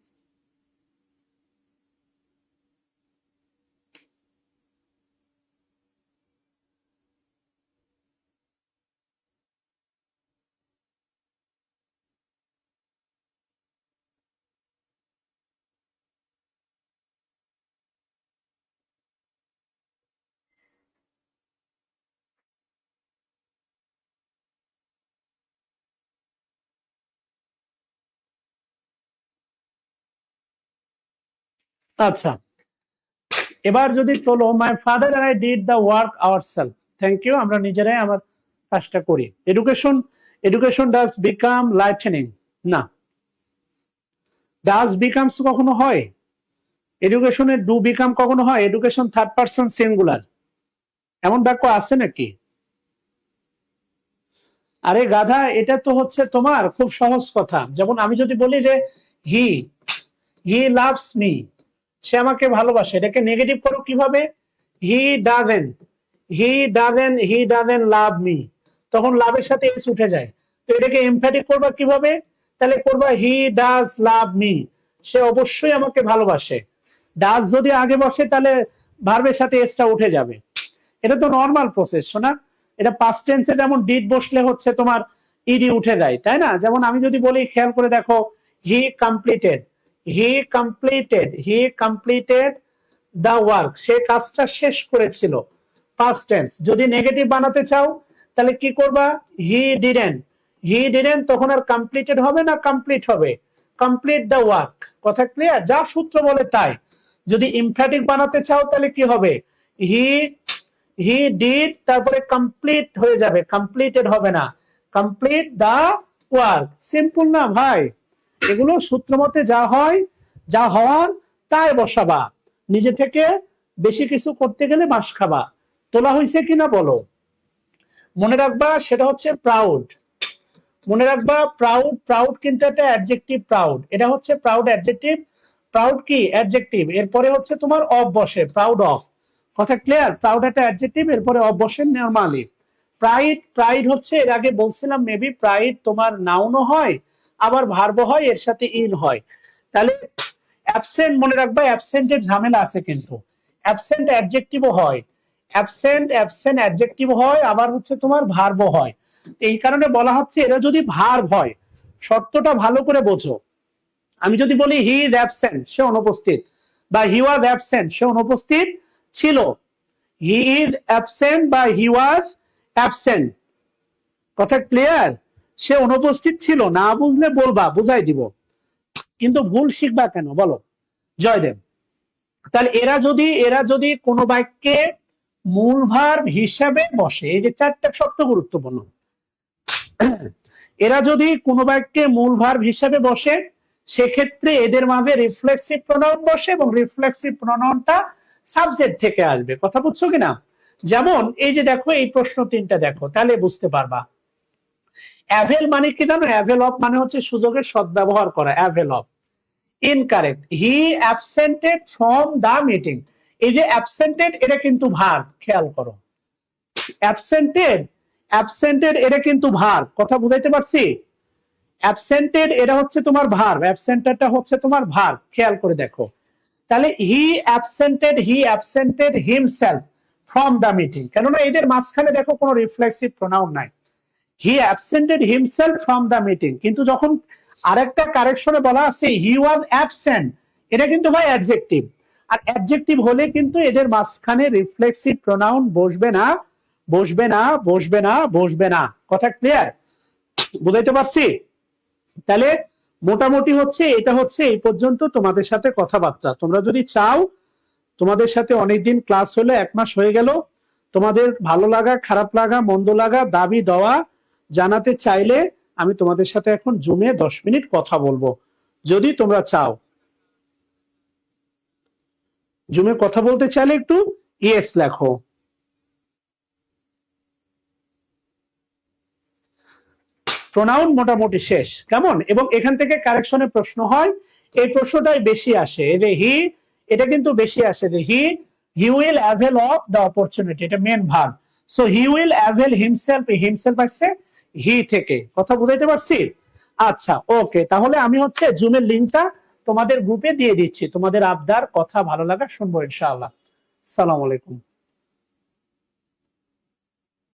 আচ্ছা, এবার যদি তোলো, my father and I did the work ourselves. Thank you, আমরা নিজেরাই আমার কাজটা করি। এডুকেশন ডাজ বিকাম লাইটেনিং, না। ডাজ বিকামস কখনো হয়? এডুকেশনে ডু বিকাম কখনো হয়? এডুকেশন থার্ড পারসন সিঙ্গুলার, এমন বাক্য আছে নাকি? আরে গাধা, এটা তো হচ্ছে তোমার খুব সহজ কথা। যেমন আমি যদি বলি যে হি হি লাভস মি, সে আমাকে ভালোবাসে, এটাকে নেগেটিভ করো কিভাবে? He doesn't, he doesn't love me, তখন লাভের সাথে এস উঠে যায়। তো এটাকে এমফ্যাটিক করবা কিভাবে? তাহলে করবা হি ডাজ লাভ মি, সে অবশ্যই আমাকে ভালোবাসে। ডাজ যদি আগে বসে তাহলে ভার্বের সাথে এসটা উঠে যাবে। এটা তো নর্মাল প্রসেস, শোনা। এটা পাস্ট টেন্সে যেমন ডিড বসলে হচ্ছে তোমার ইডি উঠে যায়, তাই না? যেমন আমি যদি বলি, খেয়াল করে দেখো, he completed, he completed the work, সে কাজটা শেষ করেছিল, পাস্ট টেন্স। যদি নেগেটিভ বানাতে চাও তাহলে কি করবা? হি ডিডেন্ট, তখন আর কমপ্লিটেড হবে না, কমপ্লিট হবে, কমপ্লিট দা ওয়ার্ক। কথা ক্লিয়ার? যা সূত্র বলে তাই। যদি ইমফ্যাটিক বানাতে চাও তাহলে কি হবে? হি ডিড, তারপরে কমপ্লিট হয়ে যাবে, কমপ্লিটেড হবে না, কমপ্লিট দা ওয়ার্ক। সিম্পল না ভাই, এগুলো সূত্র মতে যা হয়, যা হওয়ার তাই বসাবা। নিজে থেকে বেশি কিছু করতে গেলে মাস খাবা। তোলা হয়েছে কিনা বলো। মনে রাখবা সেটা হচ্ছে প্রাউড। মনে রাখবা প্রাউড, প্রাউড কিন্তু একটা অ্যাডজেক্টিভ। প্রাউড এটা হচ্ছে প্রাউড অ্যাডজেক্টিভ। প্রাউড কি অ্যাডজেক্টিভ, এরপরে হচ্ছে তোমার অফ বসে, প্রাউড অফ। কথা ক্লিয়ার? প্রাউড একটা অ্যাডজেক্টিভ, এরপরে অফ বসে নরমালি। প্রাইড, প্রাইড হচ্ছে এর আগে বলছিলাম মেবি, প্রাইড তোমার নাউনও হয় আবার ভার্বও হয়, এর সাথে ইন হয়। তাহলে অ্যাবসেন্ট মনে রাখবা, অ্যাবসেন্টের ঝামেলা আছে কিন্তু। অ্যাবসেন্ট অ্যাডজেক্টিভও হয়, অ্যাবসেন্ট অ্যাবসেন্ট অ্যাডজেক্টিভ হয়, আবার হচ্ছে তোমার ভার্বও হয়। এই কারণে বলা হচ্ছে এরা যদি ভার্ব হয়, শর্তটা ভালো করে বোঝো। আমি যদি বলি হি ইজ অ্যাবসেন্ট, সে অনুপস্থিত, বা হি ওয়াজ অ্যাবসেন্ট, সে অনুপস্থিত ছিল। হি ইজ অ্যাবসেন্ট বা হি ওয়াজ অ্যাবসেন্ট, কথা ক্লিয়ার? সে অনুপস্থিত ছিল, না বুঝলে বলবা, বুঝাই দিব। কিন্তু ভুল শিখবা কেন বলো? জয়দেব। তাহলে এরা যদি কোনো বাক্যে মূল ভার্ব হিসাবে বসে, এই যে চারটা শব্দ গুরুত্বপূর্ণ, এরা যদি কোনো বাক্যে মূল ভার্ব হিসাবে বসে, সেক্ষেত্রে এদের মাঝে রিফ্লেক্সিভ প্রোনাউন বসে, এবং রিফ্লেক্সিভ প্রোনাউনটা সাবজেক্ট থেকে আসবে। কথা বুঝছো কিনা? যেমন এই যে দেখো, এই প্রশ্ন তিনটা দেখো, তাহলে বুঝতে পারবা। অ্যাভেল মানে কি জানো? অ্যাভেল অফ মানে হচ্ছে সুযোগের সদ্ব্যবহার করা, avail of. Incorrect. He absented from the meeting. এই যে অ্যাবসেন্টেড, এটা কিন্তু ভার্ব, খেয়াল করো। অ্যাবসেন্টেড, অ্যাবসেন্টেড এটা কিন্তু ভার্ব, কথা বুঝাইতে পারছি? অ্যাবসেন্টেড এটা হচ্ছে তোমার ভার্ব, অ্যাবসেন্টেডটা হচ্ছে তোমার ভার্ব, খেয়াল করে দেখো। তাহলে he absented himself from the meeting, কেননা এদের মাঝখানে দেখো কোনো রিফ্লেক্সিভ প্রোনাউন নাই। He absented himself from the meeting, কিন্তু যখন আরেকটা কারেকশনে বলা আছে হি ওয়াজ অ্যাবসেন্ট, এটা কিন্তু ভাই অ্যাডজেক্টিভ। আর অ্যাডজেক্টিভ হলে কিন্তু এদের মাঝখানে রিফ্লেক্সিভ প্রোনাউন বসবে না, বসবে না, বসবে না, বসবে না। কথা ক্লিয়ার? বুঝাইতে পারছি? তাহলে মোটামুটি হচ্ছে এটা হচ্ছে এই পর্যন্ত তোমাদের সাথে কথাবার্তা। তোমরা যদি চাও, তোমাদের সাথে অনেকদিন ক্লাস হলো, 1 মাস হয়ে গেল, তোমাদের ভালো লাগা, খারাপ লাগা, মন্দ লাগা, দাবি দেওয়া জানাতে চাইলে আমি তোমাদের সাথে এখন জুমে 10 মিনিট কথা বলবো, যদি তোমরা চাও। জুমে কথা বলতে চাইলে একটু ইয়েস লেখো। প্রোনাউন মোটামুটি শেষ, কেমন? এবং এখান থেকে কারেকশনের প্রশ্ন হয়, এই প্রশ্নটাই বেশি আসে। এই যে হি, এটা কিন্তু বেশি আসে যে he will avail of the opportunity, এটা main verb. So he will avail himself, himself আসছে হি থেকে। কথা বুঝাইতে পারছি? আচ্ছা, ওকে। তাহলে আমি হচ্ছে জুমের লিঙ্কটা তোমাদের গ্রুপে দিয়ে দিচ্ছি। তোমাদের আবদার, কথা ভালো লাগা শুনবো ইনশাআল্লাহ। আসসালামু আলাইকুম।